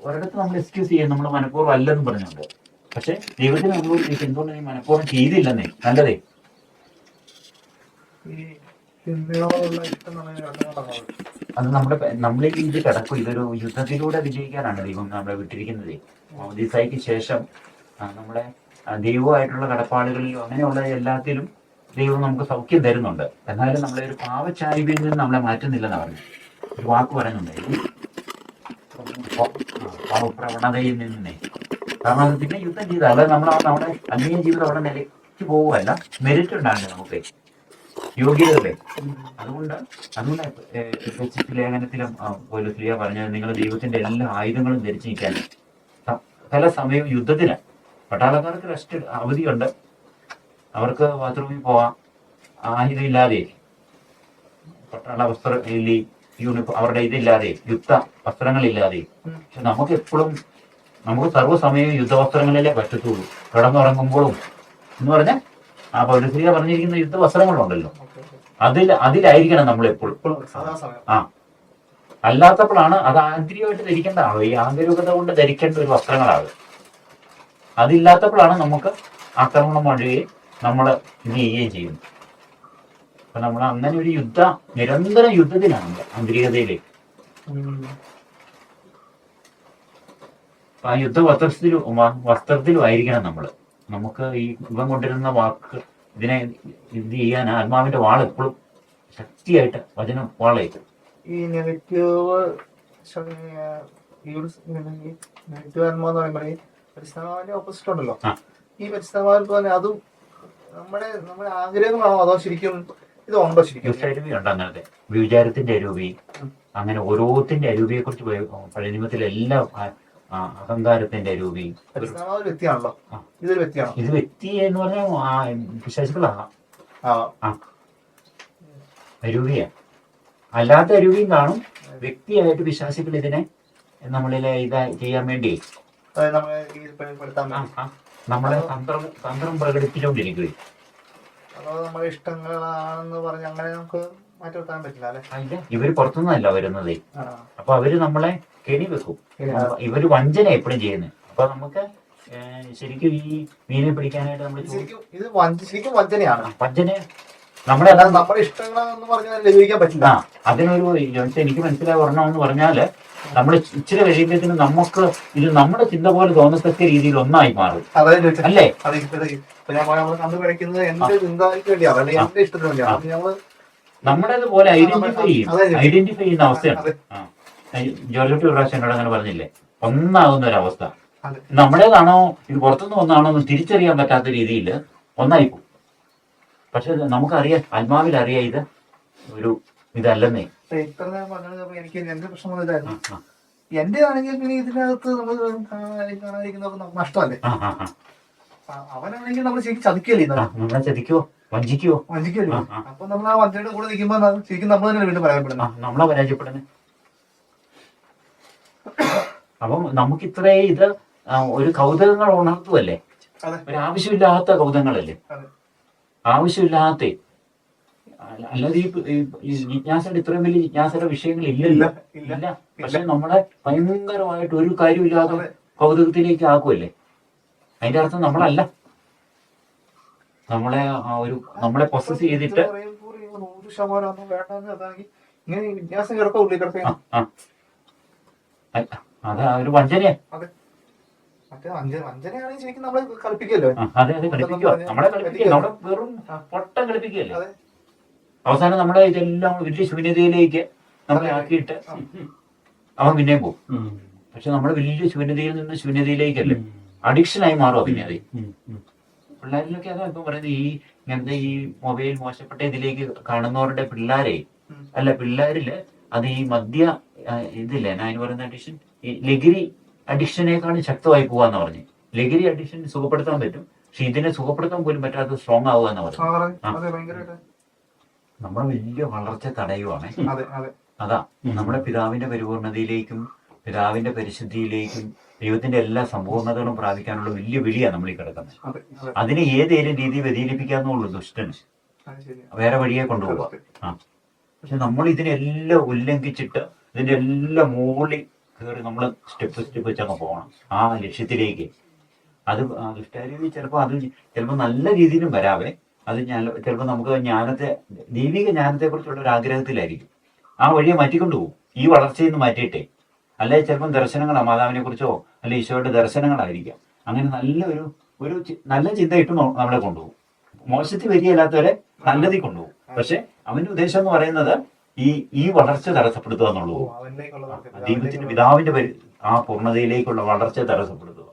ഒരിടത്ത് നമ്മൾ എക്സ്ക്യൂസ് ചെയ്യും, നമ്മൾ മനഃപൂർവ്വം അല്ലെന്ന് പറഞ്ഞുകൊണ്ട്. പക്ഷെ ദൈവത്തിന് അതുപോലെ എന്തുകൊണ്ട് നീ മനഃപൂർവ്വം ചെയ്തില്ലെന്നേ, നല്ലതേ. അത് നമ്മളെ ഇത് കിടക്കും. ഇതൊരു യുദ്ധത്തിലൂടെ വിജയിക്കാനാണ് ദൈവം നമ്മളെ വിട്ടിരിക്കുന്നത്. മൗദീസായ്ക്ക് ശേഷം നമ്മളെ ദൈവമായിട്ടുള്ള കടപ്പാടുകളിലും അങ്ങനെയുള്ള എല്ലാത്തിലും ദൈവം നമുക്ക് സൗഖ്യം തരുന്നുണ്ട്. എന്നാലും നമ്മളെ ഒരു പാവചാരിവിൽ നിന്ന് നമ്മളെ മാറ്റുന്നില്ലെന്നാണ് പറഞ്ഞു. ഒരു വാക്ക് പറയുന്നുണ്ട്, പാവപ്രവണതയിൽ നിന്നേ. കാരണം അത് പിന്നെ യുദ്ധം ചെയ്താൽ അല്ലാതെ നമ്മുടെ അന്യ ജീവിതം അവിടെ നിലയ്ക്ക് പോവുകയല്ല, മെരിറ്റ് ഉണ്ടാകും നമുക്ക്, യോഗ്യതകളെ. അതുകൊണ്ട് ലേഖനത്തിലും പോലും സ്ത്രീയ പറഞ്ഞത്, നിങ്ങൾ ദൈവത്തിന്റെ എല്ലാ ആയുധങ്ങളും ധരിച്ചു നിൽക്കാൻ. പല സമയവും യുദ്ധത്തിന് പട്ടാളക്കാർക്ക് റെസ്റ്റ് അവധിയുണ്ട്, അവർക്ക് ബാത്റൂമിൽ പോവാം, ആയുധം ഇല്ലാതെ, പട്ടാള വസ്ത്ര യൂണിഫോം അവരുടെ ഇതില്ലാതെ, യുദ്ധ വസ്ത്രങ്ങളില്ലാതെ. പക്ഷെ നമുക്ക് എപ്പോഴും നമുക്ക് സർവ്വസമയവും യുദ്ധവസ്ത്രങ്ങളിലേ പറ്റത്തുള്ളൂ. കിടന്നുറങ്ങുമ്പോഴും എന്ന് പറഞ്ഞാൽ ആ പൗരസ്ത്രീയ പറഞ്ഞിരിക്കുന്ന യുദ്ധവസ്ത്രങ്ങളുണ്ടല്ലോ, അതിലായിരിക്കണം നമ്മൾ എപ്പോഴും. ആ അല്ലാത്തപ്പോഴാണ് അത് ആന്തരികമായിട്ട് ധരിക്കേണ്ടതാണോ, ഈ ആന്തരികത കൊണ്ട് ധരിക്കേണ്ട ഒരു വസ്ത്രങ്ങളാണ്. അതില്ലാത്തപ്പോഴാണ് നമുക്ക് ആക്രമണം വഴിയെ നമ്മൾ ഇത് ചെയ്യുകയും ചെയ്യുന്നു. അപ്പൊ നമ്മൾ അങ്ങനെ ഒരു നിരന്തര യുദ്ധത്തിലാണ് ആന്തരികതയിലേക്ക്. ആ വസ്ത്രത്തിലും ആയിരിക്കണം നമ്മൾ. നമുക്ക് ഈ ഇവൻ കൊണ്ടിരുന്ന വാക്ക് ഇതിനെ ഇത് ചെയ്യാൻ ആത്മാവിന്റെ വാൾ എപ്പോഴും ശക്തിയായിട്ട് വചനം വാളേക്ക്. ഈ നെഗറ്റീവ് നെഗറ്റീവ് ആത്മാ എന്ന് പറയുമ്പോൾ ഈ പരിസ്ഥിതിന്റെ ഓപ്പോസിറ്റ് ഉണ്ടല്ലോ, ഈ പരിസ്ഥിതി പോലെ അതും നമ്മുടെ ആഗ്രഹങ്ങളാണോ അതോ ശരിക്കും ഇതുണ്ടോ? ശരിക്കും ഉണ്ട് അങ്ങനത്തെ വിചാരത്തിന്റെ അരൂപി, അങ്ങനെ ഓരോത്തിന്റെ അരൂപിയെ കുറിച്ച് പഴയ നിയമത്തിലെ എല്ലാം അഹങ്കാരത്തിന്റെ അരൂപി. വ്യക്തിയാണല്ലോ ഇതൊരു വ്യക്തിയാണോ? ഇത് വ്യക്തി എന്ന് പറഞ്ഞാൽ പിശാചുക്കളാണ്, അരൂപിയാ. അല്ലാത്ത അരൂപിയും കാണും. വ്യക്തിയായിട്ട് വിശ്വാസികൾ ഇതിനെ നമ്മളിലെ ചെയ്യാൻ വേണ്ടി നമ്മളെ തന്ത്രം പ്രകടിപ്പിച്ചുകൊണ്ടിരിക്കുകയും. നമ്മുടെ ഇഷ്ടങ്ങളാണെന്ന് പറഞ്ഞ് അങ്ങനെ നമുക്ക് മാറ്റി നിർത്താൻ പറ്റില്ല അല്ലെ? ഇവര് പുറത്തുനിന്നല്ല വരുന്നത്. അപ്പൊ അവര് നമ്മളെ കെണി വെക്കും. ഇവര് വഞ്ചന എപ്പോഴും ചെയ്യുന്നത്. അപ്പൊ നമുക്ക് ശരിക്കും ഈ മീനെ പിടിക്കാനായിട്ട് നമ്മൾ ശരിക്കും വഞ്ചനയാണ്. വഞ്ചന നമ്മുടെ ഇഷ്ടങ്ങളെന്ന് പറഞ്ഞാൽ ലഭിക്കാൻ പറ്റില്ല. അതിനൊരു എനിക്ക് മനസ്സിലായി വരണമെന്ന് പറഞ്ഞാല് നമ്മൾ ഇച്ചിരി കഴിയുമ്പോഴത്തേനും നമുക്ക് ഇത് നമ്മുടെ ചിന്ത പോലെ തോന്നത്തക്ക രീതിയിൽ ഒന്നായി മാറും അല്ലേ? നമ്മുടേതുപോലെ ഐഡന്റിഫൈ ചെയ്യുന്ന അവസ്ഥയാണ്. ജോർജ് പ്രാവശ്യം എന്നോട് അങ്ങനെ പറഞ്ഞില്ലേ, ഒന്നാകുന്ന ഒരവസ്ഥ. നമ്മുടേതാണോ ഇത് പുറത്തുനിന്ന് ഒന്നാണോ എന്ന് തിരിച്ചറിയാൻ പറ്റാത്ത രീതിയിൽ ഒന്നായി പോകും. പക്ഷെ നമുക്കറിയാം, ആത്മാവിലറിയാം ഇത് ഒരു ഇതല്ലെന്നേ. എനിക്ക് എന്റെ പ്രശ്നം ഇതായിരുന്നു, എന്റേതാണെങ്കിൽ പിന്നെ ഇതിനകത്ത് നമ്മൾ കാണാതിരിക്കുന്നവർക്ക് നഷ്ടമല്ലേ? അവനാണെങ്കിൽ നമ്മൾ ശരിക്കും ചതിക്കല്ലേ, നമ്മളെ ചതിക്കോ വഞ്ചിക്കോ? അപ്പൊ നമ്മൾ ആ വഞ്ചനയുടെ കൂടെ നിൽക്കുമ്പോ ശരിക്കും നമ്മൾ തന്നെ വീണ്ടും പരാജയപ്പെടുന്നത്, നമ്മളെ പരാജയപ്പെടുന്നത്. അപ്പം നമുക്ക് ഇത്രേ ഇത് ഒരു കൗതുകങ്ങൾ ഉണർത്തുമല്ലേ, ഒരു ആവശ്യമില്ലാത്ത കൗതുകങ്ങളല്ലേ, ആവശ്യമില്ലാത്ത. അല്ലാതെ ഈ ജിജ്ഞാസയുടെ ഇത്രയും വലിയ ജിജ്ഞാസയുടെ വിഷയങ്ങൾ ഇല്ലല്ലോ, ഇല്ല. പക്ഷെ നമ്മളെ ഭയങ്കരമായിട്ട് ഒരു കാര്യമില്ലാതെ കൗതുകത്തിലേക്ക് ആക്കുമല്ലേ. അതിന്റെ അർത്ഥം നമ്മളല്ല, നമ്മളെ പൊസസ് ചെയ്തിട്ട് അതാ ഒരു വഞ്ചനയാ. അതെ കളിപ്പിക്കുക, നമ്മളെ കളിപ്പിക്കുക, നമ്മളെ വെറും പൊട്ടം കളിപ്പിക്കുകയല്ലേ. അവസാനം നമ്മളെ ഇതെല്ലാം വലിയ ശൂന്യതയിലേക്ക് നമ്മളെ ആക്കിയിട്ട് അവൻ പിന്നെയും പോകും. പക്ഷെ നമ്മള് വലിയ ശൂന്യതയിൽ നിന്ന് ശൂന്യതയിലേക്കല്ലേ, അഡിക്ഷനായി മാറുമോ പിന്നെ അത്. പിള്ളേരിലൊക്കെ അതാ ഇപ്പൊ പറയുന്നത്, ഇങ്ങനത്തെ ഈ മൊബൈൽ മോശപ്പെട്ട ഇതിലേക്ക് കാണുന്നവരുടെ പിള്ളേരില് അത് ഈ മദ്യ ഇതില്ലേ, ഞാൻ പറയുന്ന അഡിക്ഷൻ, ഈ ലഹരി അഡിക്ഷനേക്കാളും ശക്തമായി പോവാന്ന് പറഞ്ഞു. ലഹരി അഡിക്ഷൻ സുഖപ്പെടുത്താൻ പറ്റും, പക്ഷെ ഇതിനെ സുഖപ്പെടുത്താൻ പോലും പറ്റാത്ത സ്ട്രോങ് ആവുക എന്ന് പറഞ്ഞു. നമ്മുടെ വലിയ വളർച്ച തടയുവാണ്. അതാ നമ്മുടെ പിതാവിന്റെ പരിപൂർണതയിലേക്കും പിതാവിന്റെ പരിശുദ്ധിയിലേക്കും ദൈവത്തിന്റെ എല്ലാ സമ്പൂർണതകളും പ്രാപിക്കാനുള്ള വലിയ വിളിയാണ് നമ്മൾ ഈ കിടക്കുന്നത്. അതിനെ ഏതേലും രീതി വ്യതിരിപ്പിക്കാന്നുള്ളൂ ദുഷ്ടന്, വേറെ വഴിയെ കൊണ്ടുപോകുക. പക്ഷെ നമ്മൾ ഇതിനെല്ലാം ഉല്ലംഘിച്ചിട്ട് ഇതിന്റെ എല്ലാം മുകളിൽ കയറി നമ്മൾ സ്റ്റെപ്പ് വെച്ചങ്ങ് പോകണം ആ ലക്ഷ്യത്തിലേക്ക്. അത് ദുഷ്ടാരൂപി ചിലപ്പോൾ നല്ല രീതിയിലും വരാവേ. അത് ചിലപ്പോൾ നമുക്ക് ദൈവിക ജ്ഞാനത്തെ കുറിച്ചുള്ള ഒരു ആഗ്രഹത്തിലായിരിക്കും ആ വഴിയെ മാറ്റിക്കൊണ്ടു പോകും, ഈ വളർച്ചയിൽ നിന്ന് മാറ്റിയിട്ടേ. അല്ലെ ചിലപ്പം ദർശനങ്ങളാണ്, മാതാവിനെ കുറിച്ചോ അല്ലെ ഈശോയുടെ ദർശനങ്ങളായിരിക്കാം. അങ്ങനെ ഒരു നല്ല ചിന്ത ഇട്ട് നമ്മളെ കൊണ്ടുപോകും. മോശത്തിൽ വരികയില്ലാത്തവരെ നല്ലതിൽ കൊണ്ടുപോകും. പക്ഷെ അവന്റെ ഉദ്ദേശം എന്ന് പറയുന്നത് ഈ വളർച്ച തടസ്സപ്പെടുത്തുക എന്നുള്ളൂ. ദൈവത്തിന്റെ പിതാവിന്റെ ആ പൂർണ്ണതയിലേക്കുള്ള വളർച്ച തടസ്സപ്പെടുത്തുക.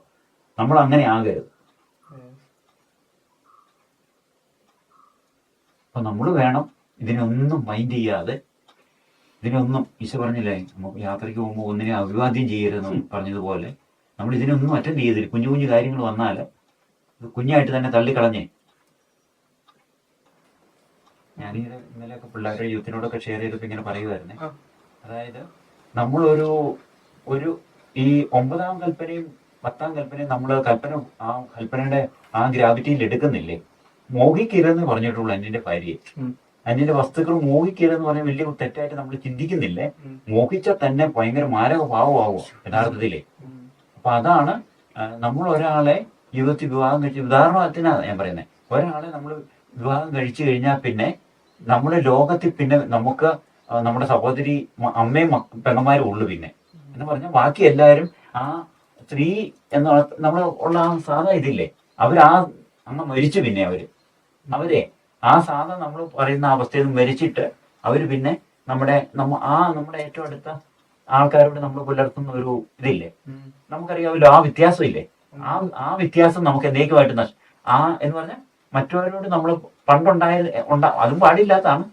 നമ്മൾ അങ്ങനെ ആകരുത്. അപ്പൊ നമ്മൾ വേണം ഇതിനൊന്നും മൈൻഡ് ചെയ്യാതെ, ഇതിനൊന്നും ഈശോ പറഞ്ഞില്ലേ യാത്രയ്ക്ക് പോകുമ്പോൾ ഒന്നിനെ അഭിവാദ്യം ചെയ്യരുതെന്ന് പറഞ്ഞതുപോലെ നമ്മൾ ഇതിനൊന്നും അറ്റൻഡ് ചെയ്തില്ല. കുഞ്ഞു കുഞ്ഞു കാര്യങ്ങൾ വന്നാൽ കുഞ്ഞായിട്ട് തന്നെ തള്ളിക്കളഞ്ഞേ. ഞാനിങ്ങനെ ഇന്നലെയൊക്കെ പിള്ളേരുടെ യൂത്തിനോടൊക്കെ ഷെയർ ചെയ്തപ്പോൾ ഇങ്ങനെ പറയുമായിരുന്നേ, അതായത് നമ്മളൊരു ഈ 9-ാം കൽപ്പനയും 10-ാം കൽപ്പനയും നമ്മൾ ആ കൽപ്പനയുടെ ആ ഗ്രാവിറ്റിയിൽ എടുക്കുന്നില്ലേ. മോഹിക്കരുതെന്ന് പറഞ്ഞിട്ടുള്ളൂ അന്യന്റെ ഭാര്യയെ, അന്യന്റെ വസ്തുക്കൾ മോഹിക്കരുതെന്ന് പറഞ്ഞാൽ വലിയ തെറ്റായിട്ട് നമ്മൾ ചിന്തിക്കുന്നില്ലേ. മോഹിച്ചാൽ തന്നെ ഭയങ്കര മാരക ഭാവമാകുമോ യഥാർത്ഥത്തിലേ. അപ്പൊ അതാണ് നമ്മൾ ഒരാളെ ജീവിതത്തിൽ വിവാഹം കഴിച്ച്, ഉദാഹരണത്തിനാണ് ഞാൻ പറയുന്നത്, ഒരാളെ നമ്മൾ വിവാഹം കഴിച്ചു കഴിഞ്ഞാൽ പിന്നെ നമ്മുടെ ലോകത്തിൽ പിന്നെ നമുക്ക് നമ്മുടെ സഹോദരി അമ്മയും പെങ്ങന്മാരും ഉള്ളു പിന്നെ എന്ന് പറഞ്ഞാൽ ബാക്കി എല്ലാവരും ആ സ്ത്രീ എന്നുള്ള നമ്മൾ ഉള്ള ആ സാധാ ഇതില്ലേ, അങ്ങ് മരിച്ചു. പിന്നെ അവരെ ആ സാധാ നമ്മൾ പറയുന്ന അവസ്ഥയിൽ നിന്ന് മരിച്ചിട്ട് അവര് പിന്നെ നമ്മുടെ ഏറ്റവും അടുത്ത ആൾക്കാരോട് നമ്മൾ പുലർത്തുന്ന ഒരു ഇതില്ലേ, നമുക്കറിയാമല്ലോ ആ വ്യത്യാസം ഇല്ലേ. ആ വ്യത്യാസം നമുക്ക് എന്നേക്കുമായിട്ട് എന്ന് പറഞ്ഞാൽ മറ്റവരോട് നമ്മൾ അതും പാടില്ലാത്തതാണ്,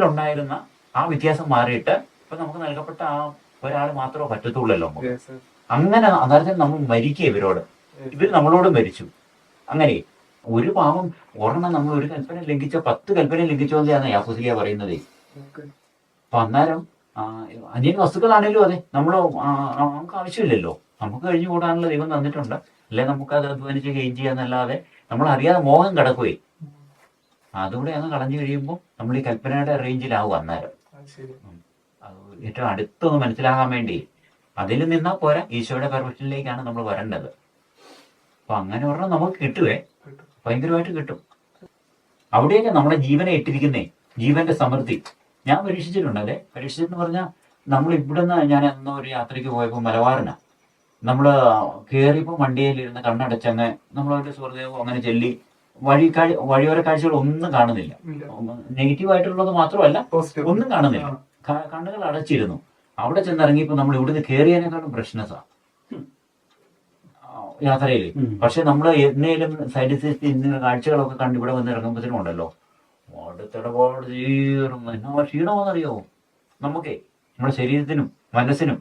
ഉണ്ടായിരുന്ന ആ വ്യത്യാസം മാറിയിട്ട് ഇപ്പൊ നമുക്ക് നൽകപ്പെട്ട ആ ഒരാൾ മാത്രമേ പറ്റത്തുള്ളല്ലോ. അങ്ങനെ അതായത് നമ്മൾ മരിക്കുക ഇവർ നമ്മളോട് മരിച്ചു. അങ്ങനെ ഒരു പാവം ഒരെണ്ണം നമ്മൾ ഒരു കൽപ്പന ലംഘിച്ച 10 കൽപ്പന ലംഘിച്ചോ എന്നാണ് യാക്കോസിലിയ പറയുന്നത്. അപ്പൊ അന്നേരം അന്യൻ വസ്തുക്കളാണേലും അതെ നമുക്ക് ആവശ്യമില്ലല്ലോ, നമുക്ക് കഴിഞ്ഞു കൂടാനുള്ള ദൈവം തന്നിട്ടുണ്ട്. അല്ലെ നമുക്കത് അധ്വാനിച്ച് ഗെയിൻ ചെയ്യാന്നല്ലാതെ നമ്മൾ അറിയാതെ മോഹം കിടക്കുകയെ അതുകൂടെ അങ്ങ് കളഞ്ഞു കഴിയുമ്പോൾ നമ്മൾ ഈ കൽപ്പനയുടെ റേഞ്ചിലാവും. അന്നേരം ഏറ്റവും അടുത്തൊന്ന് മനസ്സിലാകാൻ വേണ്ടി അതിൽ നിന്നാ പോരാ, ഈശോയുടെ പെർഫെക്ഷനിലേക്കാണ് നമ്മൾ വരേണ്ടത്. അപ്പൊ അങ്ങനെ പറഞ്ഞാൽ നമുക്ക് കിട്ടുവേ, ഭയങ്കരമായിട്ട് കിട്ടും. അവിടെയൊക്കെ നമ്മുടെ ജീവനെ ഇട്ടിരിക്കുന്നേ, ജീവന്റെ സമൃദ്ധി ഞാൻ പരീക്ഷിച്ചിട്ടുണ്ട്. അതെ, പരീക്ഷിച്ചെന്ന് പറഞ്ഞാൽ നമ്മൾ ഇവിടുന്ന് ഞാൻ എന്നോ ഒരു യാത്രയ്ക്ക് പോയപ്പോൾ മലബാറിനാ, നമ്മള് കയറിയപ്പോൾ വണ്ടിയിലിരുന്ന് കണ്ണടച്ചങ്ങ് നമ്മളവരുടെ സുഹൃത്തുക്കളും അങ്ങനെ ചെല്ലി വഴിയോര കാഴ്ചകൾ ഒന്നും കാണുന്നില്ല. നെഗറ്റീവ് ആയിട്ടുള്ളത് മാത്രമല്ല, ഒന്നും കാണുന്നില്ല. കണ്ണുകൾ അടച്ചിരുന്നു. അവിടെ ചെന്നിറങ്ങിയപ്പോ നമ്മൾ ഇവിടുന്ന് കയറിയതിനേക്കാളും പ്രശ്നസാ യാത്രയില്. പക്ഷെ നമ്മൾ എന്നേലും സൈഡ് ഇന്ന കാഴ്ചകളൊക്കെ കണ്ട് ഇവിടെ വന്ന് ഇറങ്ങുമ്പോഴത്തേനും ഉണ്ടല്ലോ അടുത്തിടപാട് തീർന്നു. എന്നാ ക്ഷീണമാണെന്നറിയോ നമുക്കേ, നമ്മുടെ ശരീരത്തിനും മനസ്സിനും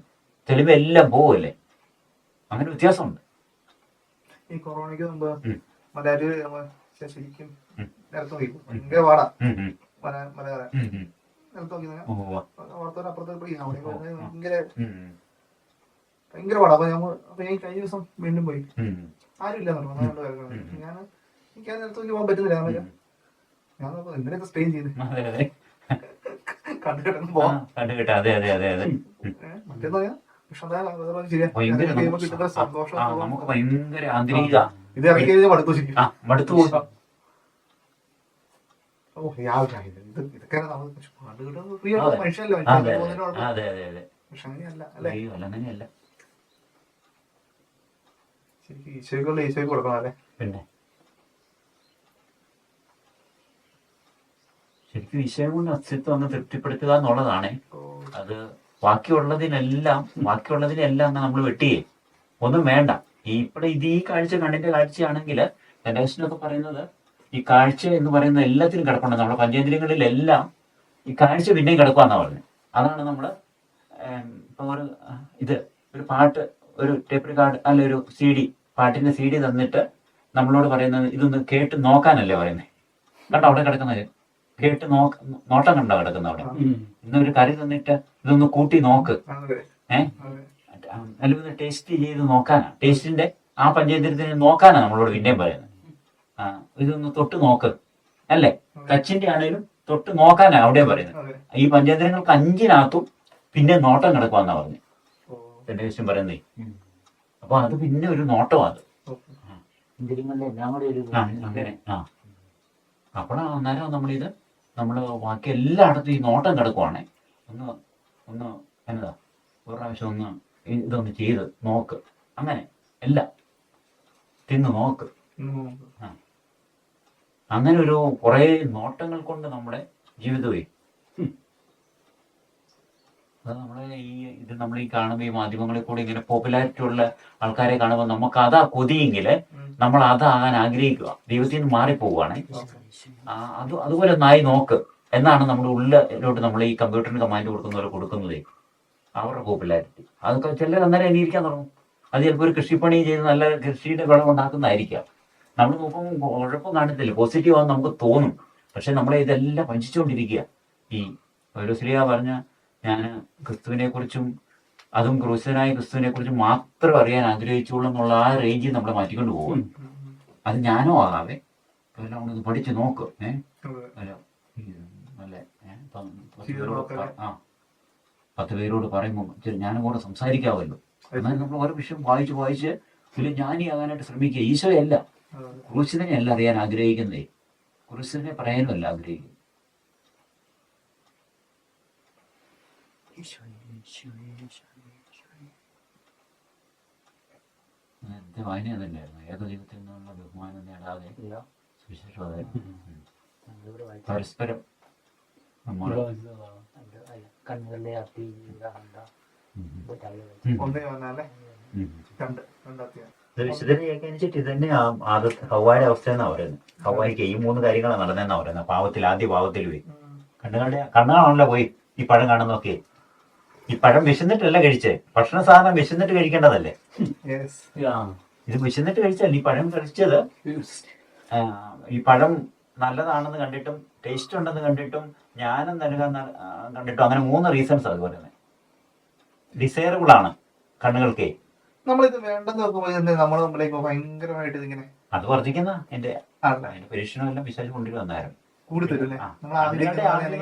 തെളിവ് എല്ലാം പോവല്ലേ. അങ്ങനെ വ്യത്യാസമുണ്ട്. ഈ കൊറോണയ്ക്ക് മുമ്പ് മലയാളി ശരിക്കും ഭയങ്കര പാടാ മലയാളം ഭയങ്കര പാടാ. അപ്പൊ ഞാൻ കഴിഞ്ഞ ദിവസം വീണ്ടും പോയി, ആരും ഇല്ല എനിക്ക് ആ നേരത്തെ പോകാൻ പറ്റുന്നില്ല. ഞാൻ എന്തിനൊക്കെ സ്റ്റേ ചെയ്ത് കണ്ടുകിട്ടുന്നു പോവാം. മറ്റേന്ന് പറയാ നമുക്ക് ഭയങ്കര ആന്തരിക ഇത് ഇറങ്ങി കഴിഞ്ഞാൽ മടുത്തു ശരിക്കും. മടുത്തു കൊടുക്കാം. ഇതൊക്കെ ഫ്രീ ആയിട്ട് മനുഷ്യനല്ലോ, പക്ഷെ അങ്ങനെയല്ല അല്ലേ. അങ്ങനെയല്ല, ശരിക്കും ഈശോയ്ക്ക് കൊടുക്കണം അല്ലേ. പിന്നെ ശരിക്കും ഈശോയെ കൊണ്ട് അസ്തിത്വം ഒന്ന് തൃപ്തിപ്പെടുത്തുക എന്നുള്ളതാണ്. അത് ബാക്കിയുള്ളതിനെല്ലാം നമ്മൾ വെട്ടിയേ ഒന്നും വേണ്ട. ഈ കാഴ്ച കണ്ണിന്റെ കാഴ്ചയാണെങ്കിൽ ധനേശനൊക്കെ പറയുന്നത് ഈ കാഴ്ച എന്ന് പറയുന്നത് എല്ലാത്തിനും കിടപ്പുണ്ട്. നമ്മുടെ പഞ്ചേന്ദ്രിയങ്ങളിലെല്ലാം ഈ കാഴ്ച പിന്നെയും കിടക്കുവാന്നാ പറഞ്ഞത്. അതാണ് നമ്മള് ഇപ്പൊ ഒരു പാട്ട്, ഒരു ടേപ്പ് റെക്കോർഡ് അല്ല ഒരു പാട്ടിന്റെ CD തന്നിട്ട് നമ്മളോട് പറയുന്നത് ഇതൊന്ന് കേട്ട് നോക്കാനല്ലേ പറയുന്നത്. കണ്ടോ അവിടെ കിടക്കുന്നത്, കേട്ട് നോട്ടം കണ്ടോ കിടക്കുന്ന അവിടെ. ഇന്നൊരു കറി തന്നിട്ട് ഇതൊന്ന് കൂട്ടി നോക്ക്, അല്ലെങ്കിൽ ടേസ്റ്റ് ചെയ്ത് നോക്കാനാ, ടേസ്റ്റിന്റെ ആ പഞ്ചേന്ദ്രിയത്തിന് നോക്കാനാ നമ്മളോട് പിന്നെയും പറയുന്നത്. ഇതൊന്ന് തൊട്ട് നോക്ക് അല്ലേ, ടച്ചിന്റെ ആണെങ്കിലും തൊട്ട് നോക്കാനാ അവിടെ പറയുന്നത്. ഈ പഞ്ചേന്ദ്രിയങ്ങൾക്ക് 5-നകത്തും പിന്നെ നോട്ടം കിടക്കുവാന്നാ പറഞ്ഞത്. എന്റെ വിഷയം പറയുന്നേ. അപ്പൊ അത് പിന്നെ ഒരു നോട്ടമാണ് അങ്ങനെ. അപ്പോഴാണ് അന്നേരം നമ്മൾ ബാക്കി എല്ലായിടത്തും ഈ നോട്ടം കിടക്കുവാണേ. ഒന്ന് എന്നതാ ഒരു പ്രാവശ്യം ഒന്ന് ഇതൊന്ന് ചെയ്ത് നോക്ക്, അങ്ങനെ എല്ലാം തിന്ന് നോക്ക്. അങ്ങനെ ഒരു കുറേ നോട്ടങ്ങൾ കൊണ്ട് നമ്മുടെ ജീവിതമേ അത് നമ്മൾ ഈ കാണുമ്പോൾ ഈ മാധ്യമങ്ങളിൽ കൂടി ഇങ്ങനെ പോപ്പുലാരിറ്റി ഉള്ള ആൾക്കാരെ കാണുമ്പോൾ നമുക്ക് അതാ കൊതിയെങ്കിൽ നമ്മൾ അതാകാൻ ആഗ്രഹിക്കുക, ദൈവത്തിൽ നിന്ന് മാറിപ്പോവുകയാണെ. അതുപോലെ നായി നോക്ക് എന്നാണ് നമ്മുടെ ഉള്ളിലോട്ട് നമ്മൾ ഈ കമ്പ്യൂട്ടറിന് കമാൻഡ് കൊടുക്കുന്ന പോലെ കൊടുക്കുന്നതേ, അവരുടെ പോപ്പുലാരിറ്റി. അതൊക്കെ ചിലർ അന്നേരം അന്വേഷിക്കാൻ തുടങ്ങും. അത് ചിലപ്പോൾ ഒരു കൃഷിപ്പണി ചെയ്ത് നല്ല കൃഷിയുടെ വിളം ഉണ്ടാക്കുന്നതായിരിക്കാം. നമ്മൾ നോക്കുമ്പോൾ കുഴപ്പം കാണത്തില്ല, പോസിറ്റീവ് ആണെന്ന് നമുക്ക് തോന്നും. പക്ഷെ നമ്മളെ ഇതെല്ലാം വഞ്ചിച്ചുകൊണ്ടിരിക്കുക. ഈ പൗലോസ്ലീഹ പറഞ്ഞ ഞാൻ ക്രിസ്തുവിനെ കുറിച്ചും അതും ക്രൂശനായ ക്രിസ്തുവിനെ കുറിച്ചും മാത്രം അറിയാൻ ആഗ്രഹിച്ചോളൂ എന്നുള്ള ആ റേഞ്ചിൽ നമ്മളെ മാറ്റിക്കൊണ്ട് പോകും. അത് ഞാനോ ആകാതെ എല്ലാം ഒന്ന് പഠിച്ചു നോക്ക്. അല്ലെ 10 പേരോട് പറയുമ്പോൾ ഞാനും കൂടെ സംസാരിക്കാമല്ലോ. എന്നാൽ നമ്മൾ ഓരോ വിഷയം വായിച്ച് വലിയ ജ്ഞാനിയാകാനായിട്ട് ശ്രമിക്കുക. ഈശോയല്ല, ക്രൂശിതനെ അല്ല അറിയാൻ ആഗ്രഹിക്കുന്നതേ, ക്രൂശിതനെ പറയാനുമല്ല ആഗ്രഹിക്കുന്നത്. നേരത്തെ വായന അതല്ലായിരുന്നു, ഏകദൈവത്തിൽ നിന്നുള്ള ബഹുമാനം നേടാതെ പരസ്പരം വിശദീകരിച്ചിട്ട് ഇതന്നെ ഹവ്വായുടെ അവസ്ഥ എന്നാ പറയുന്നത്. ഹവ്വായിക്ക് ഈ 3 കാര്യങ്ങളാണ് നടന്നതെന്നാ പറയുന്നത്. ആദ്യ പാവത്തിൽ പോയി കണ്ണുകളാണല്ലോ പോയി ഈ പഴം കാണുന്നൊക്കെ. ഈ പഴം വിശന്നിട്ടല്ല കഴിച്ചേ, ഭക്ഷണ സാധനം വിശന്നിട്ട് കഴിക്കേണ്ടതല്ലേ. ഇത് വിശന്നിട്ട് കഴിച്ചല്ല. ഈ പഴം കഴിച്ചത് ഈ പഴം നല്ലതാണെന്ന് കണ്ടിട്ടും ടേസ്റ്റ് ഉണ്ടെന്ന് കണ്ടിട്ടും ജ്ഞാനം നൽകാൻ കണ്ടിട്ടും, അങ്ങനെ 3 റീസൺസ് അത് പറയുന്നത്. ഡിസൈറബിൾ ആണ് കണ്ണുകൾക്ക്. നമ്മളിത് വേണ്ടെന്ന് നോക്കുമ്പോൾ നമ്മുടെ മുമ്പിലേക്ക് ഭയങ്കരമായിട്ട് ഇതിങ്ങനെ അത് വർദ്ധിക്കുന്ന എന്റെ പരീക്ഷണമെല്ലാം വിശാലിച്ച് കൊണ്ടിട്ട് വന്നായിരുന്നു.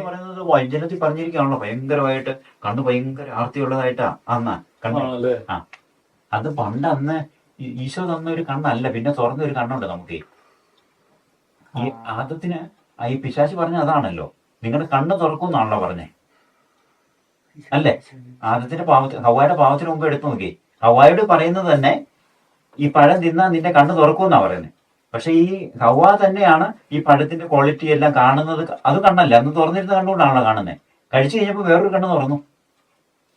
പറയുന്നത് വൈദ്യനത്തിൽ പറഞ്ഞിരിക്കുകയാണല്ലോ, ഭയങ്കരമായിട്ട് കണ്ണ് ഭയങ്കര ആർത്തിയുള്ളതായിട്ടാ അന്ന് കണ്ണ്. അത് പണ്ട് അന്ന് ഈശോ തന്ന ഒരു കണ്ണല്ല, പിന്നെ തുറന്ന ഒരു കണ്ണുണ്ട് നമുക്ക്. ഈ ആദത്തിന് ഈ പിശാച് പറഞ്ഞ അതാണല്ലോ, നിങ്ങളുടെ കണ്ണ് തുറക്കുമെന്നാണല്ലോ പറഞ്ഞേ, അല്ലേ? ആദത്തിന്റെ ഹവ്വായുടെ പാവത്തിന് മുമ്പ് എടുത്തു നോക്കി. ഹവ്വായോട് പറയുന്നത് തന്നെ ഈ പഴം തിന്നാ നിന്റെ കണ്ണ് തുറക്കുമെന്നാ പറയുന്നത്. പക്ഷെ ഈ ഹവ്വ തന്നെയാണ് ഈ പഴത്തിന്റെ ക്വാളിറ്റി എല്ലാം കാണുന്നത്. അത് കണ്ണല്ല, അന്ന് തുറന്നിരുന്ന കണ്ണുകൊണ്ടാണല്ലോ കാണുന്നത്. കഴിച്ചു കഴിഞ്ഞപ്പോൾ വേറൊരു കണ്ണ് തുറന്നു,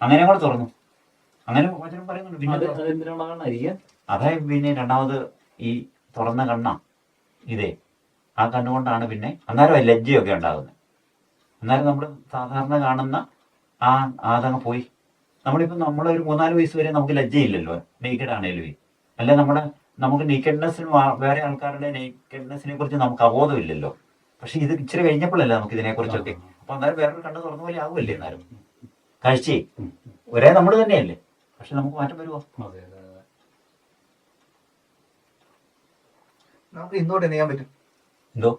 അങ്ങനെ കൂടെ തുറന്നു. അങ്ങനെ വചനം പറയുന്നുണ്ട്. പിന്നെ അതായത് പിന്നെ രണ്ടാമത് ഈ തുറന്ന കണ്ണാ ഇതേ, ആ കണ്ണുകൊണ്ടാണ് പിന്നെ അന്നേരം ലജ്ജയൊക്കെ ഉണ്ടാകുന്നത്. അന്നേരം നമ്മൾ സാധാരണ കാണുന്ന അതങ്ങ് പോയി. നമ്മളൊരു 3-4 വയസ്സ് വരെ നമുക്ക് ലജ്ജയില്ലല്ലോ, നേക്കഡ് ആണേലും. അല്ലെ നമുക്ക് നേക്കഡ്നെസ്സിന് വേറെ ആൾക്കാരുടെ നേക്കഡ്നെസ്സിനെ കുറിച്ച് നമുക്ക് അവബോധമില്ലല്ലോ. പക്ഷെ ഇത് ഇച്ചിരി കഴിഞ്ഞപ്പോഴല്ലേ നമുക്ക് ഇതിനെക്കുറിച്ചൊക്കെ. അപ്പൊ അന്നേരം വേറൊരു കണ്ണ് തുറന്ന പോലെ ആവുമല്ലേ അന്നേരം കാഴ്ചയെ. ഒരേ നമ്മൾ തന്നെയല്ലേ, പക്ഷെ നമുക്ക് മാറ്റം വരുമോ? നമുക്ക് ഇന്നോട്ട് ചെയ്യാൻ പറ്റും. എന്തോ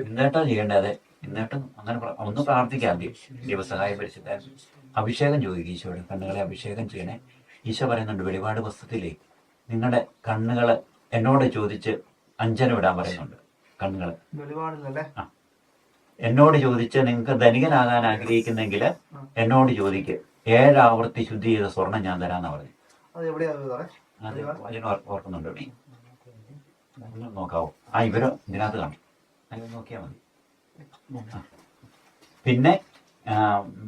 ഇന്നേട്ടാ ചെയ്യേണ്ടത്. അതെ, ഇന്നേട്ടും അങ്ങനെ ഒന്ന് പ്രാർത്ഥിക്കാം. ദൈവസഹായം പരിശുദ്ധ അഭിഷേകം ചോദിക്കും ഈശോയുടെ. കണ്ണുകളെ അഭിഷേകം ചെയ്യണേ. ഈശോ പറയുന്നുണ്ട് വെളിപാട് പുസ്തകത്തിലേ, നിങ്ങളുടെ കണ്ണുകള് എന്നോട് ചോദിച്ച് അഞ്ജനം ഇടാൻ പറയുന്നുണ്ട്. കണ്ണുകള് എന്നോട് ചോദിച്ച് നിങ്ങൾക്ക് ധനികനാകാൻ ആഗ്രഹിക്കുന്നെങ്കിൽ എന്നോട് ചോദിക്ക്, 7 ആവർത്തി ശുദ്ധി ചെയ്ത സ്വർണം ഞാൻ തരാന്നാ പറഞ്ഞു. ഓർക്കുന്നുണ്ടോ? നോക്കാവോ? ഇവര് ഇതിനകത്ത് കാണും, നോക്കിയാൽ മതി. പിന്നെ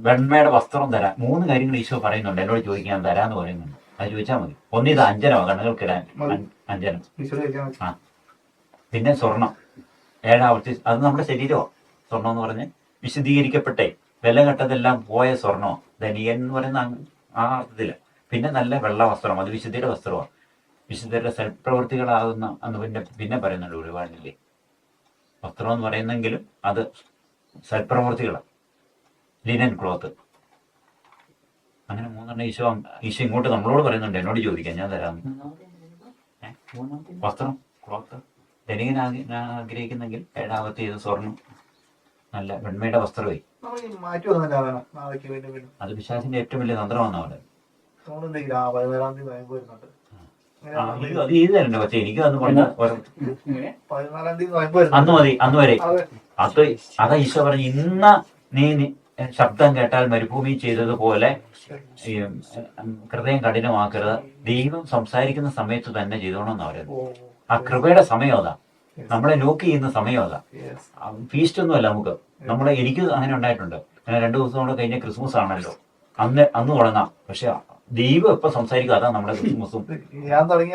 വെണ്മയുടെ വസ്ത്രം തരാൻ 3 കാര്യങ്ങൾ ഈശോ പറയുന്നുണ്ട്. എന്നോട് ചോദിക്കാൻ തരാന്ന് പറയുന്നുണ്ട്. അത് ചോദിച്ചാൽ മതി. ഒന്നിത് അഞ്ജനമാണ്, കണ്ണുകൾക്കിടാൻ അഞ്ജനം. പിന്നെ സ്വർണം 7 ആവർത്തി, അത് നമ്മുടെ ശരീരമോ സ്വർണം എന്ന് പറഞ്ഞ് വിശദീകരിക്കപ്പെട്ടേ, വിലഘട്ടതെല്ലാം പോയ സ്വർണമോ, ധനികൻ എന്ന് പറയുന്ന ആ അർത്ഥത്തില്. പിന്നെ നല്ല വെള്ള വസ്ത്രം, അത് വിശുദ്ധിയുടെ വസ്ത്രമാണ്. വിശുദ്ധരുടെ സൽപ്രവൃത്തികളാകുന്ന അന്ന് പിന്നെ പറയുന്നുണ്ട് ഒരുപാടില്ലേ. വസ്ത്രം എന്ന് പറയുന്നെങ്കിലും അത് സൽപ്രവൃത്തികളാണ്. ലിനൻ ക്ലോത്ത്, അങ്ങനെ 3 ഈശോ ഇങ്ങോട്ട് നമ്മളോട് പറയുന്നുണ്ട്. എന്നോട് ചോദിക്കാം, ഞാൻ തരാമെന്ന്. വസ്ത്രം, ക്ലോത്ത്. ധനികൻ ആഗ്രഹിക്കുന്നെങ്കിൽ 7 ചെയ്ത് സ്വർണം, നല്ല വെണ്മയുടെ വസ്ത്രമേ. അത് പിശാചിന്റെ ഏറ്റവും വലിയ തന്ത്രമാണെന്ന് പറയുന്നത്. തോന്നുന്നില്ല 17-ാം തീയതി നോയമ്പ് വരുന്നുണ്ട്. അത് ചെയ്തു തരണ്ട പക്ഷെ എനിക്ക് അന്ന് കൊണ്ട് 14-ാം തീയതി നോയമ്പ് വരുന്നുണ്ട്. അന്ന് മതി, അന്ന് വരെ. അതെ. അത് അതാ ഈശോ പറഞ്ഞു, ഇന്ന നീ ശബ്ദം കേട്ടാൽ മരുഭൂമി ചെയ്തതുപോലെ ഈ ഹൃദയം കഠിനമാക്കരുത്, ദൈവം സംസാരിക്കുന്ന സമയത്ത് തന്നെ ചെയ്തോണമെന്നാ പറയുന്നത്. ആ കൃപയുടെ സമയം അതാ, നമ്മളെ ലോക്ക് ചെയ്യുന്ന സമയം അതാ. ഫീസ്റ്റ് ഒന്നും അല്ല നമുക്ക്. എനിക്ക് അങ്ങനെ ഉണ്ടായിട്ടുണ്ട്. 2 ദിവസം കൂടെ കഴിഞ്ഞ ക്രിസ്മസ് ആണല്ലോ, അന്ന് തുടങ്ങാം. പക്ഷെ ദൈവം എപ്പോ സംസാരിക്കും, അതാ നമ്മുടെ ക്രിസ്മസും. ഞാൻ തുടങ്ങി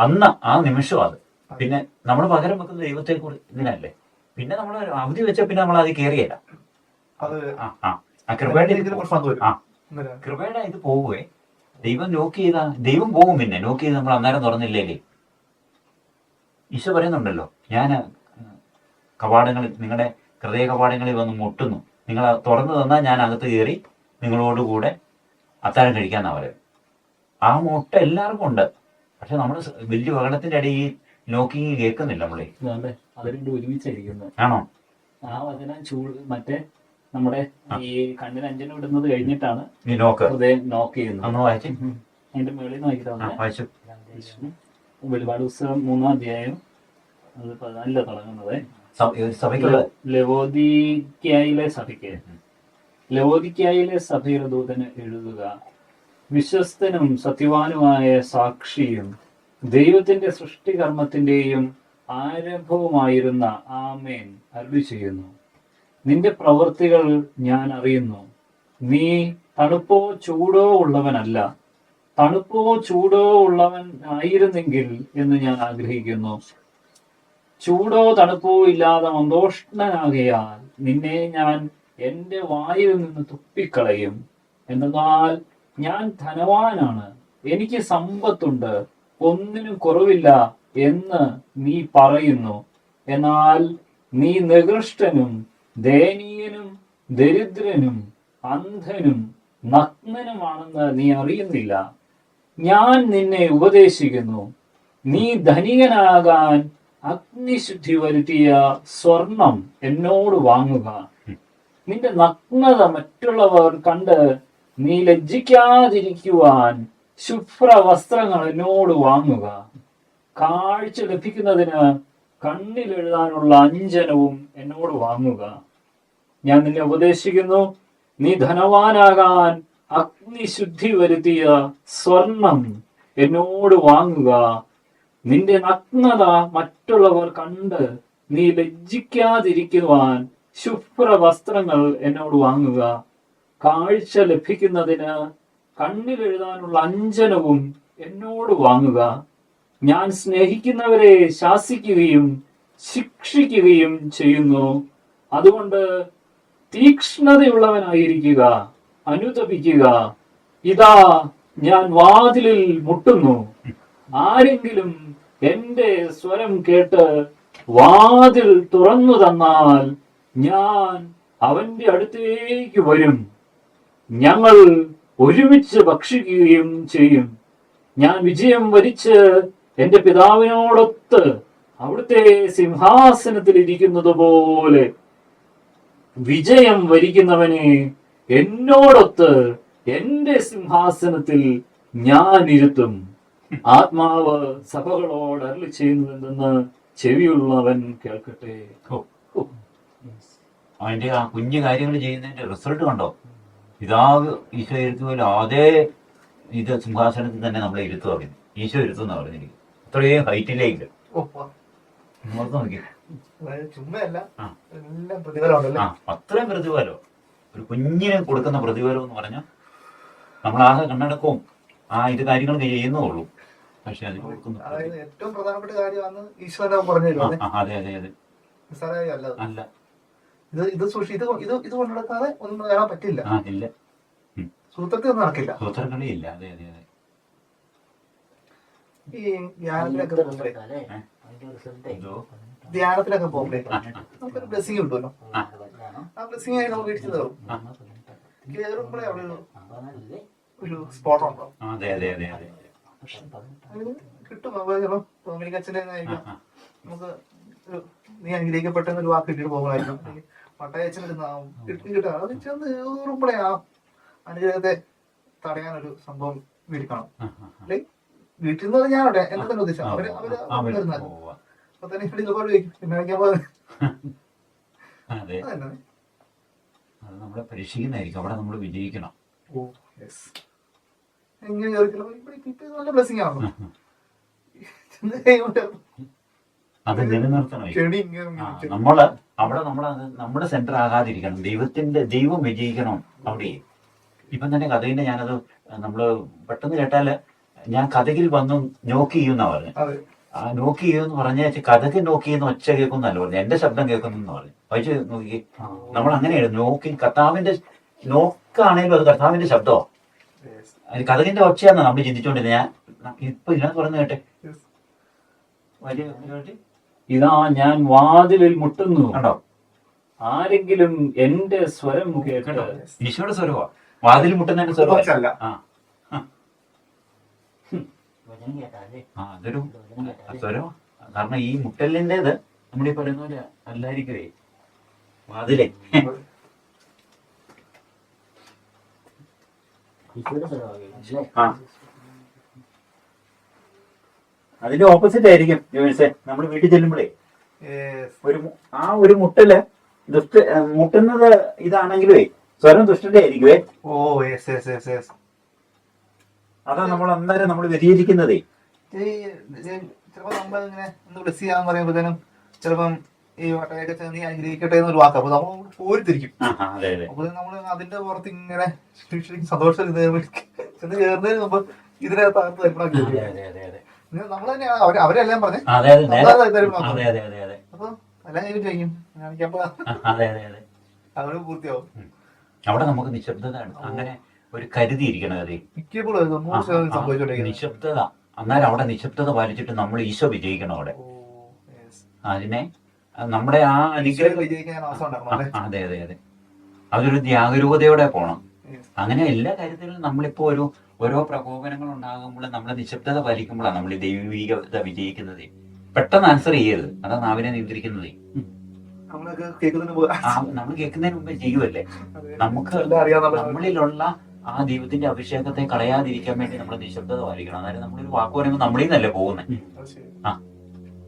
അന്ന് ആ നിമിഷം അത്. പിന്നെ നമ്മൾ പകരം വെക്കുന്ന ദൈവത്തെ കുറിച്ച് ഇതിനല്ലേ. പിന്നെ നമ്മൾ അവധി വെച്ച പിന്നെ നമ്മൾ അത് കയറിയല്ല. കൃപയുടെ ഇത് പോവുകയെ ദൈവം ലോക്ക് ചെയ്താ ദൈവം പോകും. പിന്നെ ലോക്ക് ചെയ്ത് നമ്മൾ അന്നേരം തുറന്നില്ലേലേ. ഈശോ പറയുന്നുണ്ടല്ലോ, ഞാൻ കവാടങ്ങളിൽ, നിങ്ങളുടെ ഹൃദയ കവാടങ്ങളിൽ വന്ന് മുട്ടുന്നു, നിങ്ങൾ തുറന്നു തന്നാൽ ഞാൻ അകത്ത് കയറി നിങ്ങളോടുകൂടെ അത്താഴം കഴിക്കാന്നാ പറയുന്നത്. ആ മുട്ട എല്ലാവർക്കും ഉണ്ട്. പക്ഷെ നമ്മൾ വലിയ ബഹളത്തിന്റെ ഇടയിൽ നോക്കിങ് കേൾക്കുന്നില്ല നമ്മളെ. അവരുടെ ഒരുമിച്ചായിരിക്കുന്നു. ആണോ? ആ വചനം മറ്റേ നമ്മുടെ ഈ കണ്ണിന് അഞ്ജനം ഇടുന്നത് കഴിഞ്ഞിട്ടാണ് ഹൃദയം നോക്ക് ചെയ്യുന്നത്. അതിന്റെ മേളിൽ നോക്കിയിട്ട് വെളിപാട് പുസ്തകം 3-ാം അധ്യായം അത് 14 തുടങ്ങുന്നത്. ലവോദിക്കയിലെ സഭയുടെ ദൂതന് എഴുതുക, വിശ്വസ്തനും സത്യവാനുമായ സാക്ഷിയും ദൈവത്തിന്റെ സൃഷ്ടികർമ്മത്തിന്റെയും ആരംഭവുമായിരുന്ന ആമേൻ അരുളി ചെയ്യുന്നു. നിന്റെ പ്രവൃത്തികൾ ഞാൻ അറിയുന്നു. നീ തണുപ്പോ ചൂടോ ഉള്ളവനല്ല. തണുപ്പോ ചൂടോ ഉള്ളവൻ ആയിരുന്നെങ്കിൽ എന്ന് ഞാൻ ആഗ്രഹിക്കുന്നു. ചൂടോ തണുപ്പോ ഇല്ലാതെ മന്ദോഷ്ണനാകയാൽ നിന്നെ ഞാൻ എന്റെ വായിൽ നിന്ന് തുപ്പിക്കളയും. എന്നാൽ ഞാൻ ധനവാനാണ്, എനിക്ക് സമ്പത്തുണ്ട്, ഒന്നിനും കുറവില്ല എന്ന് നീ പറയുന്നു. എന്നാൽ നീ നികൃഷ്ടനും ദയനീയനും ദരിദ്രനും അന്ധനും നഗ്നനുമാണെന്ന് നീ അറിയുന്നില്ല. ഞാൻ നിന്നെ ഉപദേശിക്കുന്നു, നീ ധനികനാകാൻ അഗ്നിശുദ്ധി വരുത്തിയ സ്വർണം എന്നോട് വാങ്ങുക. നിന്റെ നഗ്നത മറ്റുള്ളവർ കണ്ട് നീ ലജ്ജിക്കാതിരിക്കുവാൻ ശുഭ്രവസ്ത്രങ്ങൾ എന്നോട് വാങ്ങുക. കാഴ്ച ലഭിക്കുന്നതിന് കണ്ണിലെഴുതാനുള്ള അഞ്ജനവും എന്നോട് വാങ്ങുക. ഞാൻ നിന്നെ ഉപദേശിക്കുന്നു, നീ ധനവാനാകാൻ അഗ്നിശുദ്ധി വരുത്തിയ സ്വർണം എന്നോട് വാങ്ങുക. നിന്റെ നഗ്നത മറ്റുള്ളവർ കണ്ട് നീ ലജ്ജിക്കാതിരിക്കുവാൻ ശുഭ്രവസ്ത്രങ്ങൾ എന്നോട് വാങ്ങുക. കാഴ്ച ലഭിക്കുന്നതിന് കണ്ണിലെഴുതാനുള്ള അഞ്ജനവും എന്നോട് വാങ്ങുക. ഞാൻ സ്നേഹിക്കുന്നവരെ ശാസിക്കുകയും ശിക്ഷിക്കുകയും ചെയ്യുന്നു. അതുകൊണ്ട് തീക്ഷ്ണതയുള്ളവനായിരിക്കുക, അനുതപിക്കുക. ഇതാ ഞാൻ വാതിലിൽ മുട്ടുന്നു. ആരെങ്കിലും എന്റെ സ്വരം കേട്ട് വാതിൽ തുറന്നു തന്നാൽ ഞാൻ അവന്റെ അടുത്തേക്ക് വരും. ഞങ്ങൾ ഒരുമിച്ച് ഭക്ഷിക്കുകയും ചെയ്യും. ഞാൻ വിജയം വരിച്ച് എന്റെ പിതാവിനോടൊത്ത് അവിടുത്തെ സിംഹാസനത്തിൽ ഇരിക്കുന്നത് പോലെ വിജയം വരിക്കുന്നവനെ എന്നോടൊത്ത് എന്റെ സിംഹാസനത്തിൽ ഞാൻ ഇരുത്തും. ആത്മാവ് സഭകളോട് അരുളി ചെയ്യുന്നതെന്ന് ചെവിയുള്ളവൻ കേൾക്കട്ടെ. അതിന്റെ ആ കുഞ്ഞു കാര്യങ്ങൾ ചെയ്യുന്നതിന്റെ റിസൾട്ട് കണ്ടോ? പിതാവ് ഈശോ ഇരുത്തുമല്ലോ, അതേ ഇത് സിംഹാസനത്തിൽ തന്നെ നമ്മളെ ഇരുത്തുക പറഞ്ഞു. ഈശോ ഇരുത്തുന്ന പറഞ്ഞിരിക്കും അത്രയും ഹൈറ്റിലേക്ക്. അത്രയും പ്രതിഫലം, ഒരു കുഞ്ഞിന് കൊടുക്കുന്ന പ്രതിഫലം എന്ന് പറഞ്ഞാൽ നമ്മളാകെ കണ്ണടക്കവും ഇത് കാര്യങ്ങൾ ചെയ്യുന്നുള്ളൂ. പക്ഷെ അതിന് കൊടുക്കുന്ന ഏറ്റവും പ്രധാനപ്പെട്ട കാര്യമാണ് ഈശ്വരൻ പറഞ്ഞു. അതെ അതെ അതെ അല്ല, ഇത് കൊണ്ടുനടക്കാതെ ഒന്നും നേടാൻ പറ്റില്ല. ഇല്ല, സൂത്രത്തിൽ ഒന്നും നടക്കില്ല. സൂത്രങ്ങളേ ഇല്ല. അതെ അതെ അതെ. ഈ ധ്യാനത്തിലൊക്കെ പോകുമ്പോഴേ നമുക്കൊരു ബ്ലെസ്സിങ് കിട്ടുമല്ലോ. ആ ബ്ലെസ്സിങ് ആയി നമുക്ക് ഇടിച്ചു തരും. കയറുമ്പോഴേ അവിടെ ഒരു സ്പോട്ട് ഉണ്ടോ കിട്ടും. നമുക്ക് നീ അനുഗ്രഹിക്കപ്പെട്ടെന്നൊരു വാക്ക് കിട്ടിയിട്ട് പോകുമായിരിക്കും. പട്ടയച്ചനിരുന്ന കിട്ടാ അത് ചെന്ന് കയറുമ്പോഴേ ആ അനുഗ്രഹത്തെ തടയാനൊരു സംഭവം വീട്ടിൽ കാണും. അല്ലെ വീട്ടിൽ നിന്ന് ഞാൻ അവിടെ എന്നെ തന്നെ ഉദ്ദേശിച്ചു അവര് വരുന്നാലും അപ്പൊ തന്നെ ഇവിടെ ഒരുപാട് ചോദിക്കും പിന്നെ കഴിക്കാൻ പോകുന്നത്. അതെ, അത് നമ്മളെ പരീക്ഷിക്കുന്നതായിരിക്കും. അവിടെ നമ്മൾ വിജയിക്കണം. എങ്ങനെ നല്ല ബ്ലെസ്സിങ് ആണല്ലോ. അത് നിലനിർത്തണം. നമ്മുടെ സെന്റർ ആകാതിരിക്കണം. ദൈവം വിജയിക്കണം അവിടെ. ഇപ്പം തന്നെ കഥയിന്റെ ഞാനത് നമ്മള് പെട്ടെന്ന് കേട്ടാല് ഞാൻ കഥകിൽ വന്നു നോക്ക് ചെയ്യുന്ന പറഞ്ഞു. ആ നോക്ക് ചെയ്യുമെന്ന് പറഞ്ഞ കഥകിൽ നോക്ക് ചെയ്യുന്ന ഒച്ച കേൾക്കുന്നല്ല പറഞ്ഞു, എന്റെ ശബ്ദം കേൾക്കുന്നു പറഞ്ഞു. വായിച്ച് നോക്കി, നമ്മൾ അങ്ങനെയാണ് നോക്കി. കർത്താവിന്റെ നോക്കാണേലും അത് കർത്താവിന്റെ ശബ്ദമോ കഥകിന്റെ ഒച്ചയാണെന്ന് നമ്മൾ ചിന്തിച്ചോണ്ടിരുന്നത്. ഞാൻ ഇപ്പൊ ഇതിനകത്ത് പറഞ്ഞു കേട്ടെ, ഇതാ ഞാൻ വാതിലിൽ മുട്ടുന്നു, കണ്ടോ, ആരെങ്കിലും എന്റെ സ്വരം കേട്ടോ. ഈശോയുടെ സ്വരമാ വാതിൽ മുട്ടുന്നതിന്റെ സ്വരമല്ല. അതൊരു സ്വരം. കാരണം ഈ മുട്ടലിൻ്റെത് നമ്മളീ പറയുന്ന പോലെ അല്ലായിരിക്കുവേ വാതിലേ. അതിന്റെ ഓപ്പോസിറ്റ് ആയിരിക്കും ജോയിസേ. നമ്മൾ വീട്ടിൽ ചെല്ലുമ്പോഴേ ഒരു മുട്ടല് മുട്ടുന്നത് ഇതാണെങ്കിലേ സ്വരം ദുഷ്ടന്റെ ആയിരിക്കുവേ. അതാ നമ്മൾ അന്നേരം നമ്മൾ വ്യതിചരിക്കുന്നതേ. ചിലപ്പോ നമ്മളിങ്ങനെ ഒന്ന് ബ്ലെസ് ചെയ്യാന്ന് പറയുമ്പോഴത്തേനും ചിലപ്പം ഈ വട്ടയൊക്കെ നീ അനുഗ്രഹിക്കട്ടെ എന്നൊരു വാക്ക് അപ്പൊ നമ്മൾ പോരിത്തിരിക്കും. അപ്പൊ നമ്മള് അതിന്റെ പുറത്ത് ഇങ്ങനെ സന്തോഷം ചെന്ന് ചേർന്നതിന് മുമ്പ് ഇതിനെ തകർത്ത് തരുമ്പോഴാക്കി നമ്മൾ തന്നെയാണ് അവരെല്ലാം പറഞ്ഞേ. അപ്പൊ എല്ലാം കഴിഞ്ഞിട്ട് കഴിക്കും കാണിക്കാൻ അവര് പൂർത്തിയാവും. അവിടെ നമുക്ക് നിശബ്ദത അങ്ങനെ ഒരു കരുതിയിരിക്കണം. അതെ, നിശബ്ദത. അന്നേരം അവിടെ നിശബ്ദത പാലിച്ചിട്ട് നമ്മൾ ഈശോ വിജയിക്കണം അവിടെ. അതിനെ നമ്മുടെ ആ അനുഗ്രഹം. അതെ അതെ അതെ, അതൊരു ജാഗരൂകതയോടെ പോണം. അങ്ങനെ എല്ലാ കാര്യത്തിലും നമ്മളിപ്പോ ഓരോ പ്രകോപനങ്ങൾ ഉണ്ടാകുമ്പോൾ നമ്മളെ നിശബ്ദത പാലിക്കുമ്പോഴാണ് നമ്മൾ ദൈവികത വിജയിക്കുന്നത്. പെട്ടെന്ന് ആൻസർ ചെയ്യരുത്, അതാണ് നാവിനെ നിയന്ത്രിക്കുന്നത്. നമ്മൾ കേൾക്കുന്നതിന് മുമ്പേ ചെയ്യുമല്ലേ. നമുക്ക് നമ്മളിലുള്ള ആ ദൈവത്തിന്റെ അഭിഷേകത്തെ കളയാതിരിക്കാൻ വേണ്ടി നമ്മൾ നിശബ്ദത പാലിക്കണം. അന്നേരം നമ്മളൊരു വാക്ക് പറയുമ്പോൾ നമ്മളിൽ നിന്നല്ലേ പോകുന്നത്.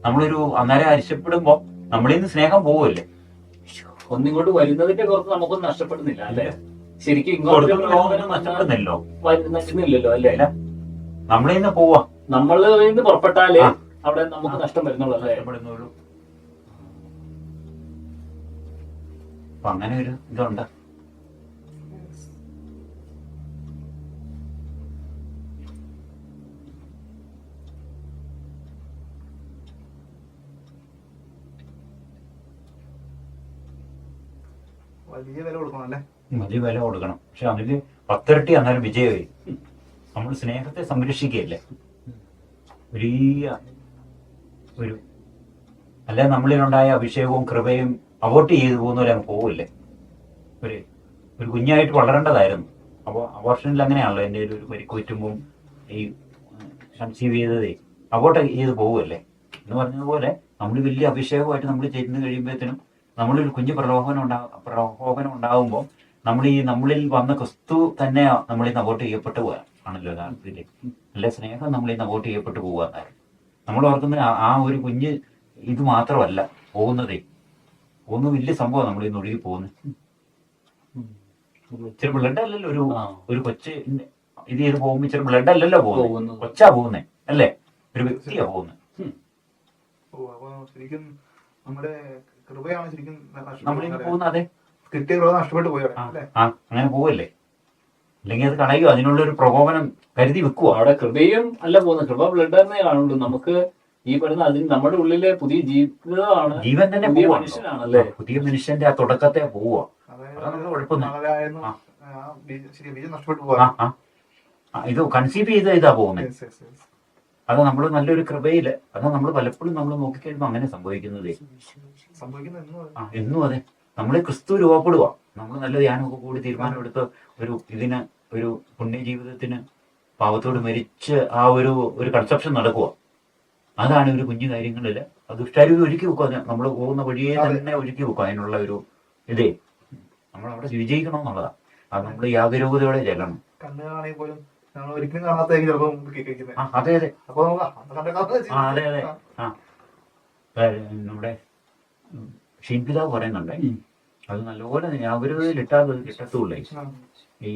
നമ്മളൊരു അന്നേരം അരിശപ്പെടുമ്പോ നമ്മളിൽ നിന്ന് സ്നേഹം പോവല്ലേ. ഒന്നിങ്ങോട്ട് വരുന്നതിന്റെ പുറത്ത് നമുക്കൊന്നും നഷ്ടപ്പെടുന്നില്ല അല്ലെ. ശരിക്കും നഷ്ടപ്പെടുന്നില്ലല്ലോ, വരുന്നില്ലല്ലോ അല്ലേ. നമ്മളിൽ നിന്ന് പോവാ, നമ്മളിൽ നിന്ന് പുറപ്പെട്ടാലേ അവിടെ നമുക്ക് നഷ്ടം വരുന്നുള്ളൂ. നഷ്ടപ്പെടുന്നുള്ളൂ. അപ്പൊ അങ്ങനെ ഒരു ഇതുണ്ട്. വലിയ വില കൊടുക്കണം അല്ലേ. വലിയ വില കൊടുക്കണം. പക്ഷെ അതില് 10 ഇരട്ടി അന്നേരം വിജയമായി. നമ്മൾ സ്നേഹത്തെ സംരക്ഷിക്കുകയല്ലേ. ഒരു അല്ല നമ്മളിലുണ്ടായ അഭിഷേകവും കൃപയും അബോർട്ട് ചെയ്തു പോകുന്നവരെ അങ്ങ് പോവില്ലേ. ഒരു കുഞ്ഞായിട്ട് വളരേണ്ടതായിരുന്നു. അപ്പോൾ അബോർഷനിൽ അങ്ങനെയാണല്ലോ. എൻ്റെ ഒരു പരിക്കുറ്റുമ്പും ഈ കൺസീവ് ചെയ്തതേ അബോർട്ട് ചെയ്ത് പോവുമല്ലേ. എന്ന് പറഞ്ഞതുപോലെ നമ്മൾ വലിയ അഭിഷേകമായിട്ട് നമ്മൾ ചെന്ന് കഴിയുമ്പോഴത്തേനും നമ്മളൊരു കുഞ്ഞു പ്രലോഭനം ഉണ്ടാകുമ്പോൾ നമ്മളിൽ വന്ന ക്രിസ്തു തന്നെ നമ്മളിൽ നിന്ന് അബോർട്ട് ചെയ്യപ്പെട്ടു പോകാൻ ആണല്ലോ യഥാർത്ഥത്തിൽ. അല്ലെ സ്നേഹം നമ്മളിൽ നിന്ന് അബോർട്ട് ചെയ്യപ്പെട്ടു പോകാന്നായിരുന്നു നമ്മൾ ഓർക്കുന്നത്. ആ ഒരു കുഞ്ഞ് ഇത് മാത്രമല്ല പോകുന്നതേ, പോകുന്ന വലിയ സംഭവം നമ്മളിൽ നിന്ന് ഒഴുകി പോകുന്നത്. ഇച്ചിരി ബ്ലഡ് അല്ലല്ലോ ഒരു കൊച്ച് ഇത് ചെയ്ത് പോകുമ്പോ ഇച്ചിരി ബ്ലഡ് അല്ലല്ലോ പോകുന്നത്, കൊച്ചാ പോകുന്നേ അല്ലേ, ഒരു വ്യക്തിയാ പോകുന്നത്. നമ്മളിന്ന് പോകുന്ന അതെ കിട്ടിയ കൃപ നഷ്ടപ്പെട്ടു പോയോ. അങ്ങനെ പോവല്ലേ. അല്ലെങ്കിൽ അത് കളയോ, അതിനുള്ളൊരു പ്രകോപനം കരുതി വെക്കുവോ. അവിടെ കൃപയും അല്ല പോകുന്നത്, കൃപ ബ്ലഡ് തന്നെ കാണുള്ളൂ. നമുക്ക് ഈ പറയുന്ന അതിന് നമ്മുടെ ഉള്ളിലെ പുതിയ ജീവിതമാണ്, ജീവൻ തന്നെ മനുഷ്യനാണല്ലേ. പുതിയ മനുഷ്യന്റെ ആ തുടക്കത്തെ പോവാ. ഇത് കൺസീവ് ചെയ്ത ഇതാ പോകുന്നത്. അത് നമ്മൾ നല്ലൊരു കൃപയില്, അത് നമ്മൾ പലപ്പോഴും നമ്മൾ നോക്കിക്കഴിയുമ്പോൾ അങ്ങനെ സംഭവിക്കുന്നത് എന്നും അതെ. നമ്മൾ ക്രിസ്തു രൂപപ്പെടുക, നമ്മൾ നല്ല ധ്യാനമൊക്കെ കൂടി തീരുമാനമെടുത്ത് ഒരു പുണ്യ ജീവിതത്തിന് പാവത്തോട് മരിച്ച് ആ ഒരു കൺസെപ്ഷൻ നടക്കുക. അതാണ് ഒരു കുഞ്ഞു കാര്യങ്ങളില് ദുഷ്ടാരൂപി ഒരുക്കി വെക്കുക. നമ്മൾ പോകുന്ന വഴിയെ തന്നെ ഒരുക്കി വെക്കുക അതിനുള്ള ഇതേ നമ്മളവിടെ വിജയിക്കണമെന്നുള്ളതാണ്. അത് നമ്മൾ യാതൊരൂപതയോടെ ചെല്ലണം. കണ്ണ് കാണുകയും പോലും നമ്മൾ ഒരിക്കലും കാണാത്തായിരിക്കും ചിലപ്പോൾ കഴിക്കുന്നത്. അതെ അതെ അപ്പൊ നമുക്ക് അതെ അതെ നമ്മുടെ ഷിൻപിതാവ് പറയുന്നുണ്ട്, അത് നല്ലപോലെ യാതൊരുവിധത്തിൽ ഇട്ടാൽ കിട്ടത്തുള്ളേ. ഈ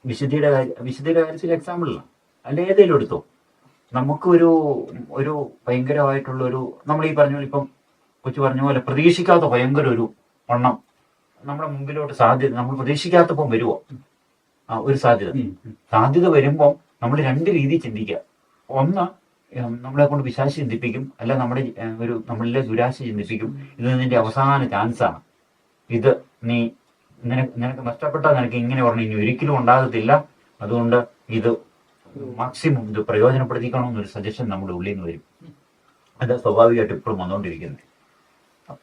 വിശുദ്ധിയുടെ കാര്യത്തിൽ എക്സാമ്പിളില്ല, അല്ല ഏതെങ്കിലും എടുത്തോ. നമുക്ക് ഒരു ഭയങ്കരമായിട്ടുള്ള നമ്മൾ ഈ പറഞ്ഞ പോലെ, ഇപ്പം കൊച്ചു പറഞ്ഞ പോലെ പ്രതീക്ഷിക്കാത്ത ഭയങ്കര ഒരു വണ്ണം നമ്മുടെ മുമ്പിലോട്ട് സാധ്യത, നമ്മൾ പ്രതീക്ഷിക്കാത്തപ്പം വരുമോ ഒരു സാധ്യത വരുമ്പോൾ നമ്മൾ രണ്ട് രീതിയിൽ ചിന്തിക്കുക. ഒന്ന്, നമ്മളെ കൊണ്ട് വിശ്വാസം ചിന്തിപ്പിക്കും, അല്ല നമ്മളിലെ ദുരാശ ചിന്തിപ്പിക്കും. ഇത് നിന്റെ അവസാന ചാൻസാണ്, ഇത് നിനക്ക് നഷ്ടപ്പെട്ടാൽ നിനക്ക് ഇങ്ങനെ പറഞ്ഞു ഇനി ഒരിക്കലും ഉണ്ടാകത്തില്ല, അതുകൊണ്ട് ഇത് മാക്സിമം ഇത് പ്രയോജനപ്പെടുത്തിക്കണമെന്നൊരു സജഷൻ നമ്മുടെ ഉള്ളിൽ നിന്ന് വരും. അത് സ്വാഭാവികമായിട്ട് ഇപ്പോഴും വന്നുകൊണ്ടിരിക്കുന്നത്.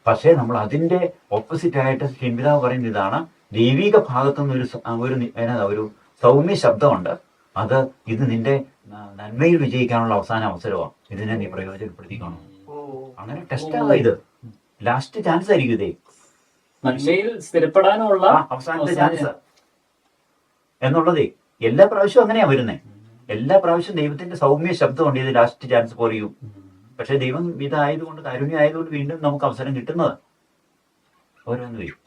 പക്ഷേ നമ്മൾ അതിന്റെ ഓപ്പോസിറ്റ് ആയിട്ട് ഷിൻപിതാവ് പറയുന്ന ഇതാണ്, ദൈവിക ഭാഗത്തുനിന്ന് ഒരു സൗമ്യ ശബ്ദമുണ്ട്, ഇത് നിന്റെ നന്മയിൽ വിജയിക്കാനുള്ള അവസാന അവസരമാണ്, ഇതിനെ നീ പ്രയോജനപ്പെടുത്തിക്കണം. അങ്ങനെ ടെസ്റ്റ് ആവുക, ഇത് ലാസ്റ്റ് ചാൻസ് ആയിരിക്കും, ഇതേ നന്മയിൽ സ്ഥിരപ്പെടാനുള്ള അവസാനത്തെ ചാൻസ് എന്നുള്ളതേ. എല്ലാ പ്രാവശ്യവും അങ്ങനെയാ വരുന്നേ. എല്ലാ പ്രാവശ്യവും ദൈവത്തിന്റെ സൗമ്യ ശബ്ദമുണ്ട്, ഇത് ലാസ്റ്റ് ചാൻസ് പോലെയും. പക്ഷെ ദൈവം ഇതായതുകൊണ്ട്, കാരുണ്യം ആയതുകൊണ്ട് വീണ്ടും നമുക്ക് അവസരം കിട്ടുന്നത് ഓരോന്ന് വരും.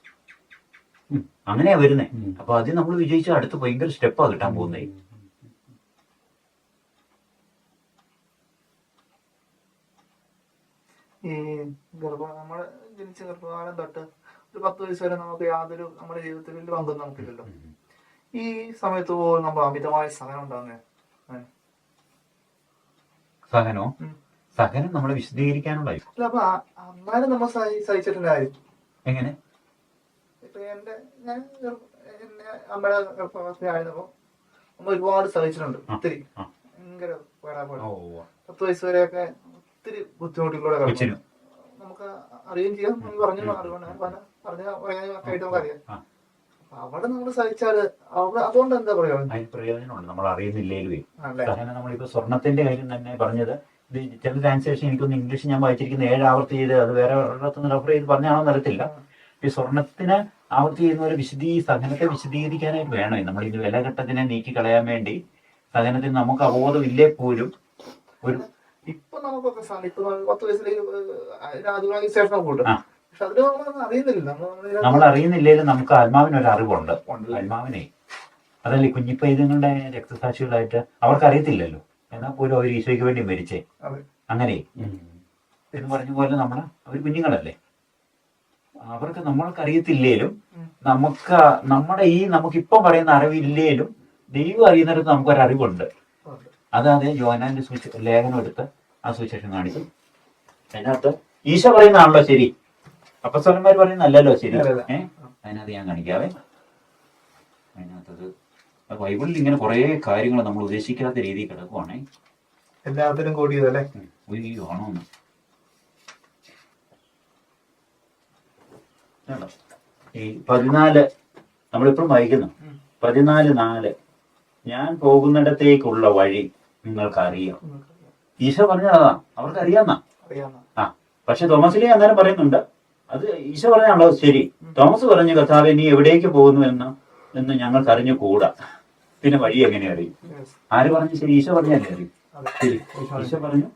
അങ്ങനെയാ വരുന്നേ. അപ്പൊ അത് നമ്മൾ വിജയിച്ച അടുത്ത് ഭയങ്കര സ്റ്റെപ്പാ കിട്ടാൻ പോകുന്നേ. ഈ നമ്മള് ജനിച്ച ഗർഭകാലം തൊട്ട് ഒരു 10 വയസ്സ് വരെ നമുക്ക് യാതൊരു നമ്മുടെ ജീവിതത്തിൽ വലിയ പങ്കൊന്നും നമുക്കില്ലല്ലോ. ഈ സമയത്ത് പോലും നമ്മൾ അമിതമായ സഹനം ഉണ്ടാകുന്നേ. സഹനം നമ്മളെ വിശദീകരിക്കാനുള്ള അല്ല, അപ്പൊ അന്നാലും നമ്മൾ സഹിച്ചിട്ടുണ്ടായിരുന്നു. എങ്ങനെ? ഇപ്പൊ ഞാൻ അമ്മയുടെ ഗർഭവാസിയായിരുന്നപ്പോ നമ്മൾ ഒരുപാട് സഹിച്ചിട്ടുണ്ട്. ഒത്തിരി ഭയങ്കര 10 വയസ്സ് വരെയൊക്കെ ഒത്തിരി ബുദ്ധിമുട്ടിലൂടെ നമുക്ക് അറിയുകയും ചെയ്യാം. പറഞ്ഞു നമുക്ക് അറിയാം. അവിടെ നമ്മൾ സഹിച്ചാല് അതുകൊണ്ട് എന്താ പ്രയോജനം? അതിന് പ്രയോജനമുണ്ട്, നമ്മൾ അറിയുന്നില്ലേലും. നമ്മളിപ്പോ സ്വർണത്തിന്റെ കാര്യം തന്നെ പറഞ്ഞത്, ചില ട്രാൻസ്ലേഷൻ എനിക്കൊന്ന് ഇംഗ്ലീഷ് ഞാൻ വായിച്ചിരിക്കുന്ന 7 ആവർത്തി ചെയ്ത്, അത് വേറെ ഒരിടത്തുനിന്ന് റെഫർ ചെയ്ത് പറഞ്ഞാണോ അറിയത്തില്ല. ഈ സ്വർണത്തിന് ആവർത്തി ചെയ്യുന്ന ഒരു സഹനത്തെ വിശദീകരിക്കാനായിട്ട് വേണോ നമ്മൾ ഇത് വിലഘട്ടത്തിനെ നീക്കി കളയാൻ വേണ്ടി സഹനത്തിന് നമുക്ക് അവബോധമില്ലേ പോലും ഒരു ഇപ്പൊ നമുക്കൊക്കെ 10 വയസ്സിലേക്ക് ശേഷം കൂട്ടും. പക്ഷെ അതിന് അറിയുന്നില്ല. നമ്മൾ അറിയുന്നില്ലേലും നമുക്ക് ആത്മാവിനൊരു അറിവുണ്ട്. ആത്മാവിനെ അതല്ലേ കുഞ്ഞിപ്പൈതങ്ങളുടെ രക്തസാക്ഷികളായിട്ട് അവർക്ക് അറിയത്തില്ലല്ലോ, എന്നാൽ പോലും അവർ ഈശോയ്ക്ക് വേണ്ടി മരിച്ചേ. അങ്ങനെ എന്ന് പറഞ്ഞ പോലെ അവർ കുഞ്ഞുങ്ങളല്ലേ, അവർക്ക് നമ്മൾക്ക് അറിയത്തില്ലേലും നമുക്കിപ്പം പറയുന്ന അറിവില്ലേലും ദൈവം അറിയുന്നിടത്ത് നമുക്കൊരറിവുണ്ട്. അതായത് യോഹന്നാന്റെ ലേഖനം എടുത്ത് ആ സുവിശേഷം കാണിച്ചു. അതിനകത്ത് ഈശോ പറയുന്നതാണല്ലോ ശരി, അപ്പസ്തലന്മാർ പറയുന്നല്ലോ ശരി. അതിനകത്ത് ഞാൻ കാണിക്കാവേ. അതിനകത്തത് ബൈബിളിൽ ഇങ്ങനെ കുറെ കാര്യങ്ങൾ നമ്മൾ ഉദ്ദേശിക്കാത്ത രീതിയിൽ കിടക്കുവാണേ. എല്ലാത്തിനും കൂടിയതല്ലേ ആണോന്ന് ഈ 14 നമ്മളിപ്പോഴും വായിക്കുന്നു. 14:4 ഞാൻ പോകുന്നിടത്തേക്കുള്ള വഴി നിങ്ങൾക്കറിയാം. ഈശോ പറഞ്ഞതാ, അവർക്ക് അറിയാന്നാ. പക്ഷെ തോമസിലെ അന്നേരം പറയുന്നുണ്ട്, അത് ഈശോ പറഞ്ഞാണല്ലോ ശരി. തോമസ് പറഞ്ഞു, കർത്താവേ നീ എവിടേക്ക് പോകുന്നു എന്ന് ഞങ്ങൾക്ക് അറിഞ്ഞുകൂടാ, പിന്നെ വഴി എങ്ങനെ അറിയും? ആര് പറഞ്ഞു ശരി? ഈശോ പറഞ്ഞല്ലേ അറിയും. ശരി, ഈശോ പറഞ്ഞു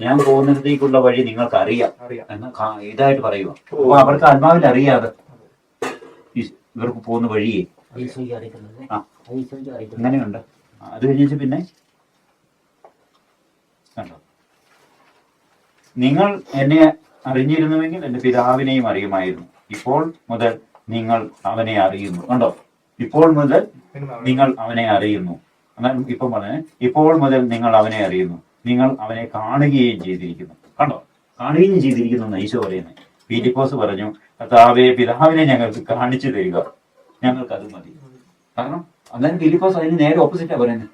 ഞാൻ പോകുന്നിടത്തേക്കുള്ള വഴി നിങ്ങൾക്ക് അറിയാം എന്ന് ഇതായിട്ട് പറയുക. അപ്പൊ അവർക്ക് ആത്മാവിൽ അറിയാതെ ഇവർക്ക് പോകുന്ന വഴിയേ അങ്ങനെയുണ്ട്. അത് കഴിഞ്ഞിട്ട് പിന്നെ കണ്ടോ, നിങ്ങൾ എന്നെ അറിഞ്ഞിരുന്നുവെങ്കിൽ എന്റെ പിതാവിനെയും അറിയുമായിരുന്നു. ഇപ്പോൾ മുതൽ നിങ്ങൾ അവനെ അറിയുന്നു. കണ്ടോ, ഇപ്പോൾ മുതൽ നിങ്ങൾ അവനെ അറിയുന്നു. എന്നാൽ ഇപ്പം പറഞ്ഞേ, ഇപ്പോൾ മുതൽ നിങ്ങൾ അവനെ അറിയുന്നു, നിങ്ങൾ അവനെ കാണുകയും ചെയ്തിരിക്കുന്നു. കണ്ടോ, കാണുകയും ചെയ്തിരിക്കുന്നു എന്ന് ഈശോ പറയുന്നത്. ഫിലിപ്പോസ് പറഞ്ഞു, കർത്താവേ പിതാവിനെ ഞങ്ങൾക്ക് കാണിച്ചു തരിക, ഞങ്ങൾക്കത് മതി. കാരണം അന്നേരം ഫിലിപ്പോസ് അതിന് നേരെ ഓപ്പോസിറ്റാ പറയുന്നത്.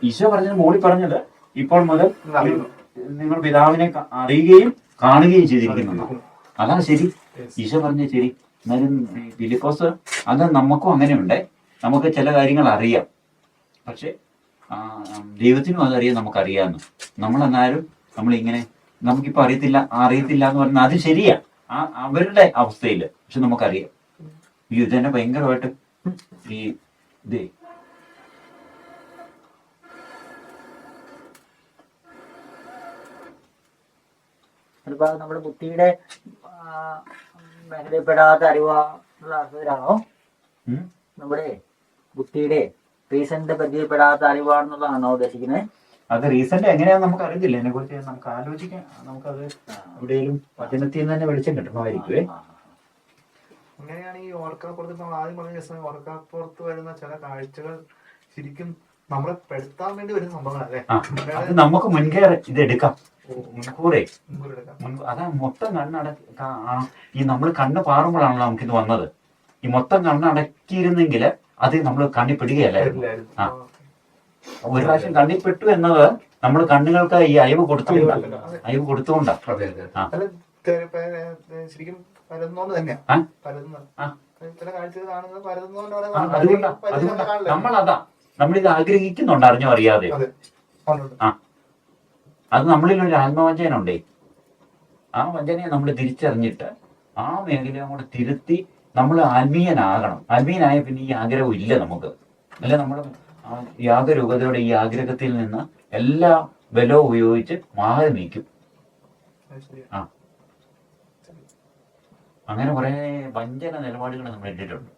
ഈശോ പറഞ്ഞത്, മോളി പറഞ്ഞത് ഇപ്പോൾ മുതൽ നിങ്ങൾ പിതാവിനെ അറിയുകയും കാണുകയും ചെയ്തിരിക്കുന്നു. അതാ ശരി, ഈശോ പറഞ്ഞ ശരി. എന്നാലും ഫിലിപ്പോസ് അത് നമുക്കും അങ്ങനെയുണ്ട്. നമുക്ക് ചില കാര്യങ്ങൾ അറിയാം, പക്ഷെ ദൈവത്തിനും അതറിയാം, നമുക്കറിയാമെന്ന്. നമ്മളെന്നാലും നമ്മളിങ്ങനെ നമുക്കിപ്പോൾ അറിയത്തില്ല എന്ന് പറഞ്ഞാൽ അത് ശരിയാ. അവരുടെ അവസ്ഥയില്. പക്ഷെ നമുക്കറിയാം ഈ ഇത് തന്നെ ഭയങ്കരമായിട്ട് ഈ ഇതേ ചിലപ്പോ നമ്മുടെ ബുദ്ധിയുടെ മേഖലയിൽപ്പെടാത്ത അറിവാണുള്ള അർത്ഥത്തിലാണോ? നമ്മുടെ ബുദ്ധിയുടെ റീസണിന്റെ പരിചയപ്പെടാത്ത അറിവാണെന്നുള്ളതാണോ ഉദ്ദേശിക്കുന്നത്? അത് റീസെന്റ് എങ്ങനെയാണെന്ന് നമുക്ക് അറിയത്തില്ല. അതിനെ കുറിച്ച് നമുക്ക് ആലോചിക്കാം. നമുക്കത് എവിടെയും വചനത്തിൽ നിന്ന് തന്നെ വെളിച്ചം കിട്ടണമായിരിക്കുവേ. അങ്ങനെയാണ് ഈ ഓർക്കപ്പുറത്ത് നമ്മൾ ആദ്യം പറഞ്ഞ ദിവസം ഓർക്കപ്പുറത്ത് വരുന്ന ചില കാഴ്ചകൾ ശരിക്കും നമ്മളെ പെടുത്താൻ വേണ്ടി വരുന്ന സംഭവങ്ങളല്ലേ? അത് നമുക്ക് മുൻകേ ഇതെടുക്കാം, മുൻകൂറെ. അതാ മൊത്തം ഈ നമ്മൾ കണ്ണ് പാറുമ്പോഴാണല്ലോ നമുക്കിത് വന്നത്. ഈ മൊത്തം കണ്ണടക്കിയിരുന്നെങ്കിൽ അത് നമ്മൾ കണ്ണി പെടുകയല്ലായിരുന്നു. ഒരു പ്രാവശ്യം കണ്ണിപ്പെട്ടു എന്നത് നമ്മൾ കണ്ണുകൾക്ക് ഈ അയവ് കൊടുത്തുകൊണ്ടാ. ശരിക്കും പരതുന്നോണ്ട് തന്നെയാ. ചില കാഴ്ചകൾ കാണുന്നത് പരതുന്നോണ്ടാണ്. നമ്മളതാ നമ്മളിത് ആഗ്രഹിക്കുന്നുണ്ട്, അറിഞ്ഞോ അറിയാതെ. അത് നമ്മളിലൊരു ആത്മവഞ്ചനുണ്ടേ. ആ വഞ്ചനയെ നമ്മൾ തിരിച്ചറിഞ്ഞിട്ട് ആ മേഖലയും കൂടെ തിരുത്തി നമ്മൾ ആത്മീയനാകണം. ആത്മീയനായ പിന്നെ ഈ ആഗ്രഹം ഇല്ല നമുക്ക്. അല്ലെ നമ്മൾ യാഗരൂപതയുടെ ഈ ആഗ്രഹത്തിൽ നിന്ന് എല്ലാ ബലവും ഉപയോഗിച്ച് മാറി നിൽക്കും. അങ്ങനെ കുറെ വഞ്ചന നിലപാടുകൾ നമ്മൾ ഇട്ടിട്ടുണ്ട്.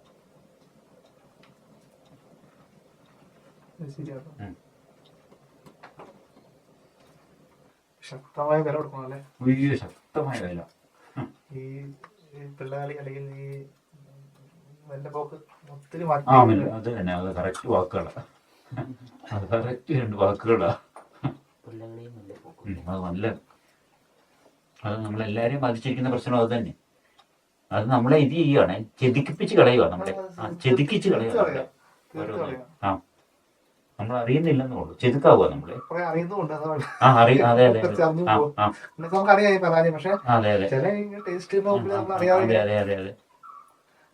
ശക്തമായ വില കൊടുക്കണം അല്ലേ? ശക്തമായ വില. ഈ പിള്ളേരി അല്ലെങ്കിൽ ഈ വെല്ലപ്പോക്ക് ഒത്തിരി അത് തന്നെ. അത് കറക്റ്റ് വാക്കുകളാ. അത് കറക്റ്റ് രണ്ട് വാക്കുകളാ. അത് നല്ല അത് നമ്മളെല്ലാരെയും ബാധിച്ചിരിക്കുന്ന പ്രശ്നം അത് തന്നെ. അത് നമ്മളെ ഇത് ചെയ്യുകയാണ്, ചെതിക്കിപ്പിച്ച് കളയുക. നമ്മളെ ചെതിക്കിച്ച് കളയുക. നമ്മൾ അറിയുന്നില്ലെന്നുള്ളൂ, ചെതുക്കാവുക നമ്മളെ. അതെ അതെ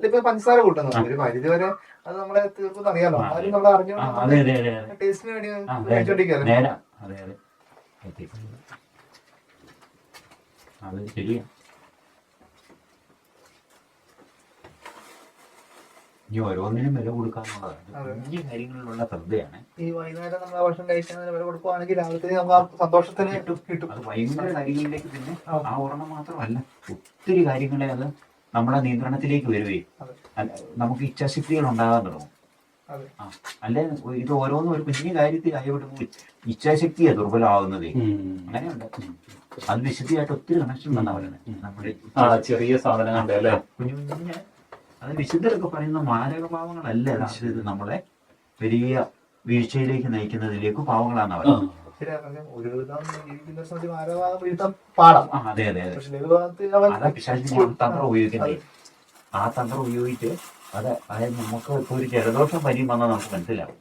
ഇപ്പൊ പഞ്ചസാര കൂട്ടുന്നു ഒരു പരിധി വരെ അത് നമ്മളെ തീർക്കുന്ന അറിയാലോ. ആരും നമ്മൾ അറിഞ്ഞോണ്ട് ടേസ്റ്റിന് വേണ്ടി കഴിച്ചോണ്ടിരിക്കുകയല്ലേ? അത് ശരിയാ. ഇനി ഓരോന്നിനും വില കൊടുക്കാന്നുള്ളതാണ് ഈ കാര്യങ്ങളിലുള്ള ശ്രദ്ധയാണ്. ഈ വൈകുന്നേരം നമ്മൾ ഭക്ഷണം കഴിക്കാൻ വില കൊടുക്കുവാണെങ്കിൽ രാവിലത്തെ നമുക്ക് സന്തോഷത്തിന് കിട്ടും. അത് ഭയങ്കര കാര്യങ്ങളിലേക്ക് പിന്നെ ആ ഓർമ്മ മാത്രമല്ല, ഒത്തിരി കാര്യങ്ങളെ അത് നമ്മളെ നിയന്ത്രണത്തിലേക്ക് വരുവേ. നമുക്ക് ഇച്ഛാശക്തികൾ ഉണ്ടാകാൻ തുടങ്ങും. അല്ലെ ഇത് ഓരോന്നും ഒരു കുഞ്ഞു കാര്യത്തിൽ ആയവിടുമ്പോൾ ഇച്ഛാശക്തിയാ ദുർബലമാകുന്നതേ. അങ്ങനെയുണ്ട്. അത് വിശുദ്ധിയായിട്ട് ഒത്തിരി കണക്ഷൻ ഉണ്ടെന്നാ പറയുന്നത്. നമ്മുടെ ചെറിയ സാധനങ്ങളുടെ അല്ലെ കുഞ്ഞു കുഞ്ഞ് അത് വിശുദ്ധരൊക്കെ പറയുന്ന മാരകഭാവങ്ങളല്ല. ഇത് നമ്മളെ വലിയ വീഴ്ചയിലേക്ക് നയിക്കുന്നതിലേക്ക് പാവങ്ങളാണ് അവർ. അതെ അതെ അതെ. അതാ പിശാചിന്റെ തന്ത്രം ഉപയോഗിക്കുന്നത്. ആ തന്ത്രം ഉപയോഗിച്ച് അതായത് നമുക്ക് ഇപ്പൊ ഒരു ജലദോഷം പനിയും വന്നാൽ നമുക്ക് മനസ്സിലാവും.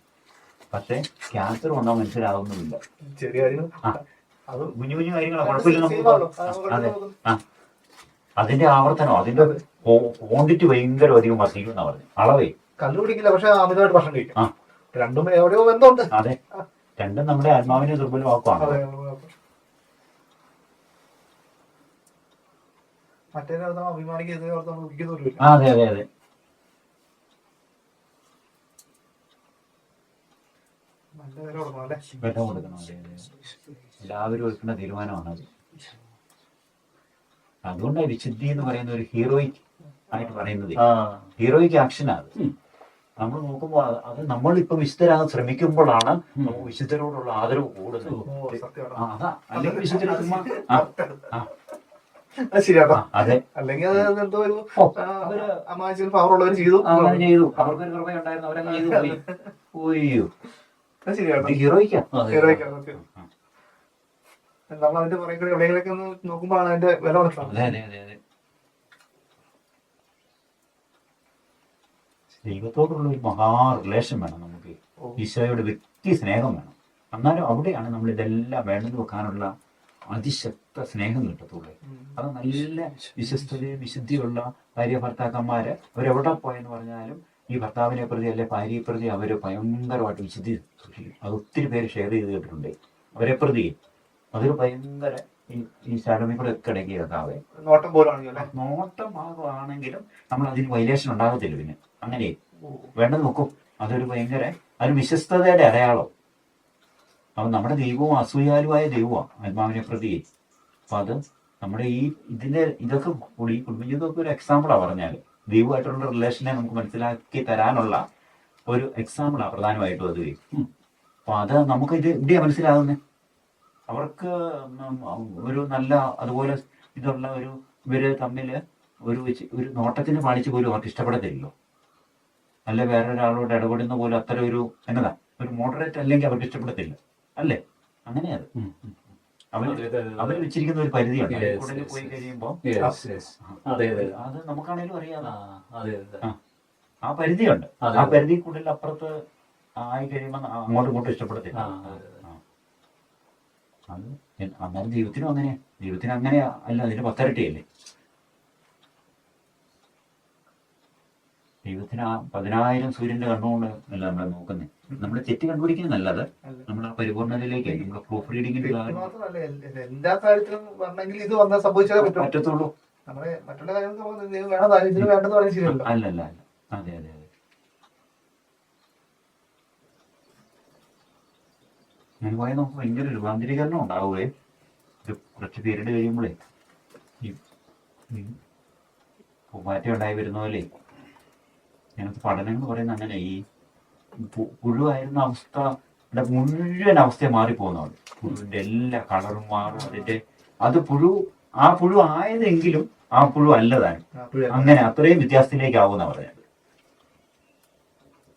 പക്ഷെ ക്യാൻസർ വന്നാൽ മനസ്സിലാവുന്നുമില്ല. കുഞ്ഞു കുഞ്ഞു കാര്യങ്ങളാണ്, കുഴപ്പമില്ല നമുക്ക്. അതെ അതിന്റെ ആവർത്തനം, അതിന്റെ ക്വാണ്ടിറ്റി ഭയങ്കര അധികം വർദ്ധിക്കും എന്നാ പറഞ്ഞു. അളവേ കണ്ടുപിടിക്കില്ല, പക്ഷെ അമിതമായിട്ട് ഭക്ഷണം കഴിക്കും. രണ്ടും എവിടെയോ ബന്ധമുണ്ട്. അതെ, രണ്ടും നമ്മുടെ ആത്മാവിനെ ദുർബലമാക്കുവാണ്. മറ്റേ അഭിമാനിക്കുന്ന. അതെ അതെ അതെ. വില കൊടുക്കണം. അതെ അതെ. എല്ലാവരും എടുക്കുന്ന തീരുമാനമാണ് അത്. അതുകൊണ്ടാണ് വിശുദ്ധി എന്ന് പറയുന്ന ഒരു ഹീറോയിക് ആയിട്ട് പറയുന്നത്. ഹീറോയിക് ആക്ഷനാണ് അത്. നമ്മൾ നോക്കുമ്പോൾ അത് നമ്മളിപ്പോ വിശുദ്ധരാകാൻ ശ്രമിക്കുമ്പോഴാണ് നമുക്ക് വിശുദ്ധരോടുള്ള ആദരവ് കൂടുന്നത്. അതാ അല്ലെങ്കിൽ വിശുദ്ധ അതെ അല്ലെങ്കിൽ എന്തോ ഒരു പവറുള്ളവർ ചെയ്തു, ചെയ്തു, അവർക്കൊരു കൃപയുണ്ടായിരുന്നു, അവരങ്ങ് ചെയ്തു പോയി. ഓയ്യോ ഹീറോയിക്കാ. നമ്മൾ അതിന്റെ പുറകെ എവിടെയെങ്കിലൊക്കെ ഒന്ന് നോക്കുമ്പോഴാണ് അതിന്റെ വില മനസ്സിലാവുന്നത്. അതെ അതെ അതെ. ദൈവത്തോടുള്ള ഒരു മഹാ റിലേഷൻ വേണം നമുക്ക്. ഈശോയുടെ വ്യക്തി സ്നേഹം വേണം. എന്നാലും അവിടെയാണ് നമ്മൾ ഇതെല്ലാം വേണ്ടെന്ന് വെക്കാനുള്ള അതിശക്ത സ്നേഹം കിട്ടത്തുള്ളൂ. അത് നല്ല വിശ്വസ്തതയും വിശുദ്ധിയുള്ള ഭാര്യ ഭർത്താക്കന്മാര് അവരെവിടെ പോയെന്ന് പറഞ്ഞാലും ഈ ഭർത്താവിനെ പ്രതി അല്ലെ ഭാര്യയെ പ്രതി അവര് ഭയങ്കരമായിട്ട് വിശുദ്ധി സൂക്ഷിക്കും. അത് ഒത്തിരി പേര് ഷെയർ ചെയ്ത് കേട്ടിട്ടുണ്ട്. അവരെ പ്രതി അതൊരു ഭയങ്കര ഈ ശാലോമി കൂടെ ഒക്കെ ഇടയ്ക്ക് കേൾക്കാവേ. നോട്ടം പോലാണെങ്കിൽ അല്ലേ? നോട്ടം ഭാഗമാണെങ്കിലും നമ്മൾ അതിന് വൈലേഷൻ ഉണ്ടാകത്തില്ല. പിന്നെ അങ്ങനെ വേണ്ടത് നോക്കും. അതൊരു ഭയങ്കര ഒരു വിശ്വസ്തതയുടെ അടയാളം. അപ്പം നമ്മുടെ ദൈവവും അസൂയാലുമായ ദൈവമാണ് ആത്മാവിനെ പ്രതി. അപ്പം അത് നമ്മുടെ ഇതൊക്കെ കൂടി കുടുംബജീവിതമൊക്കെ ഒരു എക്സാമ്പിളാണ്. പറഞ്ഞാൽ ദൈവമായിട്ടുള്ള റിലേഷനെ നമുക്ക് മനസ്സിലാക്കി തരാനുള്ള ഒരു എക്സാമ്പിളാണ് പ്രധാനമായിട്ടും അത്. അപ്പം അത് നമുക്ക് ഇവിടെയാണ് മനസ്സിലാകുന്നത്. അവർക്ക് ഒരു നല്ല അതുപോലെ ഇതുള്ള ഇവര് തമ്മിൽ ഒരു നോട്ടത്തിന് പാലിച്ച് പോലും അവർക്ക് ഇഷ്ടപ്പെടത്തില്ലല്ലോ. അല്ലെ വേറൊരാളോട് ഇടപെടുന്ന പോലും അത്ര എന്നതാ ഒരു മോഡറേറ്റ് അല്ലെങ്കിൽ അവർക്ക് ഇഷ്ടപ്പെടത്തില്ല അല്ലേ? അങ്ങനെയത് അവര് വെച്ചിരിക്കുന്ന ഒരു പരിധിയുണ്ട്. കൂടുതൽ പോയി കഴിയുമ്പോൾ അത് നമുക്കാണേലും അറിയാം. ആ പരിധിയുണ്ട്. ആ പരിധി കൂടുതൽ അപ്പുറത്ത് ആയി കഴിയുമ്പോൾ അങ്ങോട്ടും ഇങ്ങോട്ടും ഇഷ്ടപ്പെടത്തില്ല. അത് അന്നേരം ദൈവത്തിനും അങ്ങനെയാ. ദൈവത്തിന് അങ്ങനെയാ അല്ല, അതിന് 10 ഇരട്ടിയല്ലേ. ദൈവത്തിന് 10,000 സൂര്യന്റെ കണ്ണുകൊണ്ട് അല്ല നമ്മളെ നോക്കുന്നത്. നമ്മളെ തെറ്റ് കണ്ടുപിടിക്കുന്നത് നല്ലത്. നമ്മൾ ആ പരിപൂർണതയിലേക്ക് നമ്മൾ പ്രൂഫ് റീഡിങ്ങിന്റെ എല്ലാ കാര്യത്തിലും പറഞ്ഞെങ്കിൽ ഇത് വന്നാൽ സംഭവിച്ചാലേ പറ്റത്തുള്ളൂ. നമ്മളെ മറ്റുള്ള കാര്യങ്ങൾ ഇതിന് വേണ്ടെന്ന് പറയാൻ ശരിയല്ല. അല്ലല്ല അല്ല. അതെ അതെ അതെ. ഞാൻ പോയാൽ നമുക്ക് ഭയങ്കര രൂപാന്തരീകരണം ഉണ്ടാവുകയെ. കുറച്ച് പീരീഡ് കഴിയുമ്പോഴേ പൂമാറ്റം ഉണ്ടായി വരുന്ന പോലെ ഞങ്ങൾക്ക് പഠനങ്ങൾ പറയുന്നത് അങ്ങനെ ഈ പുഴുവായിരുന്ന അവസ്ഥയുടെ മുഴുവൻ അവസ്ഥയെ മാറിപ്പോകുന്നതാണ്. പുഴുവിന്റെ എല്ലാ കളറും മാറും. അത് ആ പുഴു ആയതെങ്കിലും ആ പുഴു അല്ലതാണ്. അങ്ങനെ അത്രയും വ്യത്യാസത്തിലേക്കാവുന്ന പറഞ്ഞത്.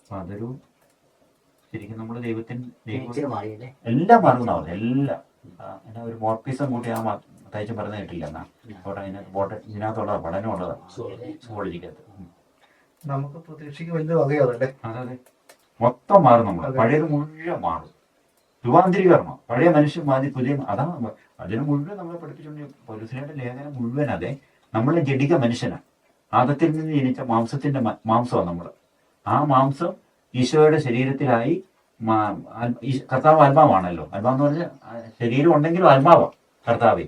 അപ്പൊ അതൊരു ശരിക്കും നമ്മള് എല്ലാം മാറുന്ന പറഞ്ഞത്. എല്ലാം എന്നാ ഒരു മോർപ്പീസം കൂട്ടി ആ തയ്ച്ചും പറഞ്ഞു കേട്ടില്ല. എന്നാ അവിടെ ഇതിനകത്തുള്ള പഠനമുള്ളതാണ് സുവോളജിക്കകത്ത്. നമുക്ക് പ്രതീക്ഷയ്ക്ക് വലിയ വകയാണല്ലേ. അതെ, മൊത്തം മാറും. നമ്മൾ പഴയത് മുഴുവൻ മാറും. രൂപാന്തരീകരണം. പഴയ മനുഷ്യൻ മാറി പുതിയ അതാണ്. അതിന് മുഴുവൻ നമ്മളെ പഠിപ്പിച്ചുകൊണ്ട് പൗലോസിന്റെ ലേഖനം മുഴുവൻ അതെ നമ്മളെ ജഡിക മനുഷ്യനാണ്. ആദത്തിൽ നിന്ന് ജനിച്ച മാംസത്തിന്റെ മാംസമാണ് നമ്മൾ. ആ മാംസം ഈശോയുടെ ശരീരത്തിലായി. കർത്താവ് ആത്മാവാണല്ലോ. ആത്മാവെന്ന് പറഞ്ഞാൽ ശരീരം ഉണ്ടെങ്കിലും ആത്മാവാണ് കർത്താവ്.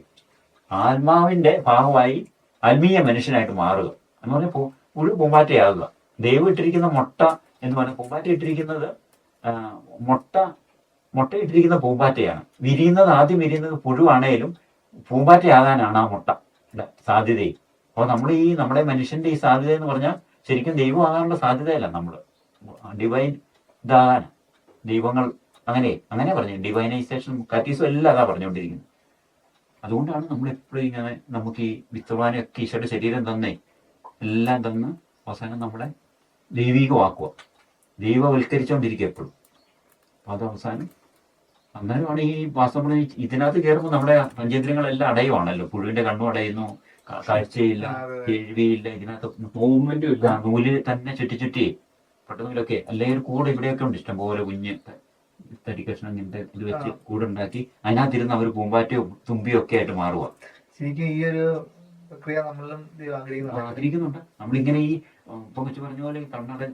ആത്മാവിന്റെ ഭാഗമായി ആത്മീയ മനുഷ്യനായിട്ട് മാറുക എന്ന് പറഞ്ഞാൽ ഒരു പൂമ്പാറ്റയാകുക. ദൈവം ഇട്ടിരിക്കുന്ന മുട്ട എന്ന് പറഞ്ഞാൽ പൂമ്പാറ്റ ഇട്ടിരിക്കുന്നത് മുട്ട ഇട്ടിരിക്കുന്ന പൂമ്പാറ്റയാണ്. ആദ്യം വിരിയുന്നത് പുഴുവാണേലും പൂമ്പാറ്റയാകാനാണ് ആ മുട്ട സാധ്യതയും. അപ്പോൾ നമ്മുടെ മനുഷ്യന്റെ ഈ സാധ്യത എന്ന് പറഞ്ഞാൽ ശരിക്കും ദൈവം ആകാനുള്ള സാധ്യതയല്ല. നമ്മൾ ഡിവൈൻ ഇതാകാൻ ദൈവങ്ങൾ അങ്ങനെ പറഞ്ഞു. ഡിവൈനൈസേഷൻ കാറ്റീസും എല്ലാം അതാ പറഞ്ഞുകൊണ്ടിരിക്കുന്നത്. അതുകൊണ്ടാണ് നമ്മൾ എപ്പോഴും ഇങ്ങനെ നമുക്ക് ഈ വിത്തുവാനൊക്കെ ഈശോയുടെ ശരീരം തന്നേ എല്ലാം തന്ന് അവസാനം നമ്മളെ ദൈവികമാക്കുക, ദൈവവൽക്കരിച്ചുകൊണ്ടിരിക്കുക എപ്പോഴും. അപ്പം അത് അവസാനം അന്നേരമാണ് ഈ വാസ്തവം ഇതിനകത്ത് കയറുമ്പോൾ നമ്മുടെ പഞ്ചേന്ദ്രിയങ്ങളെല്ലാം അടയുവാണല്ലോ. പുഴുവിന്റെ കണ്ണും അടയുന്നു, കാഴ്ചയില്ല, കേൾവിയില്ല, ഇതിനകത്ത് മൂവ്മെന്റും ഇല്ല. നൂല് തന്നെ ചുറ്റി പെട്ടെന്നൊക്കെ അല്ലെങ്കിൽ ഒരു കൂടെ ഇവിടെയൊക്കെ ഉണ്ട് ഇഷ്ടം പോലെ കുഞ്ഞ് തടി കഷ്ണം ഇങ്ങനത്തെ ഇത് വെച്ച് കൂടുണ്ടാക്കി അതിനകത്തിരുന്ന് അവർ പൂമ്പാറ്റയോ തുമ്പിയോ ഒക്കെ ആയിട്ട് മാറുക. ശരിക്കും ഈ ഒരു പ്രക്രിയ നമ്മളും ആഗ്രഹിക്കുന്നുണ്ട്. നമ്മളിങ്ങനെ ഈ ഇപ്പൊ വെച്ച് പറഞ്ഞ പോലെ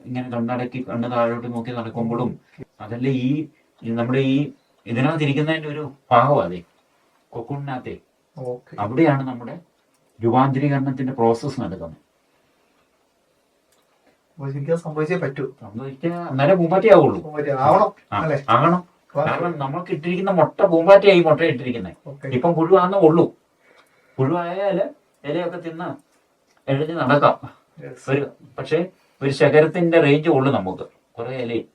ഇങ്ങനെ കണ്ണടക്കി കണ്ണ് താഴോട്ട് നോക്കി നടക്കുമ്പോഴും അതല്ലേ ഈ നമ്മുടെ ഇതിനകത്തിരിക്കുന്നതിന്റെ ഒരു ഭാഗം അതെ കൊക്കൂണിനകത്തെ അവിടെയാണ് നമ്മുടെ രൂപാന്തരീകരണത്തിന്റെ പ്രോസസ്സ് നടക്കുന്നത്. സംഭവിച്ചേ പറ്റൂ. അന്നേരം പൂമ്പാറ്റയാവുള്ളൂ. ആകണം. കാരണം നമ്മൾക്ക് ഇട്ടിരിക്കുന്ന മുട്ട പൂമ്പാറ്റയായി മുട്ട ഇട്ടിരിക്കുന്നത്. ഇപ്പം പുഴുവാന്നേ ഉള്ളൂ. പുഴുവായാല് ഇലയൊക്കെ തിന്ന് എഴുതി നടക്കാം. പക്ഷെ ഒരു ശകരത്തിന്റെ റേഞ്ച് ഉള്ളു നമുക്ക്. കുറെ ഇലയും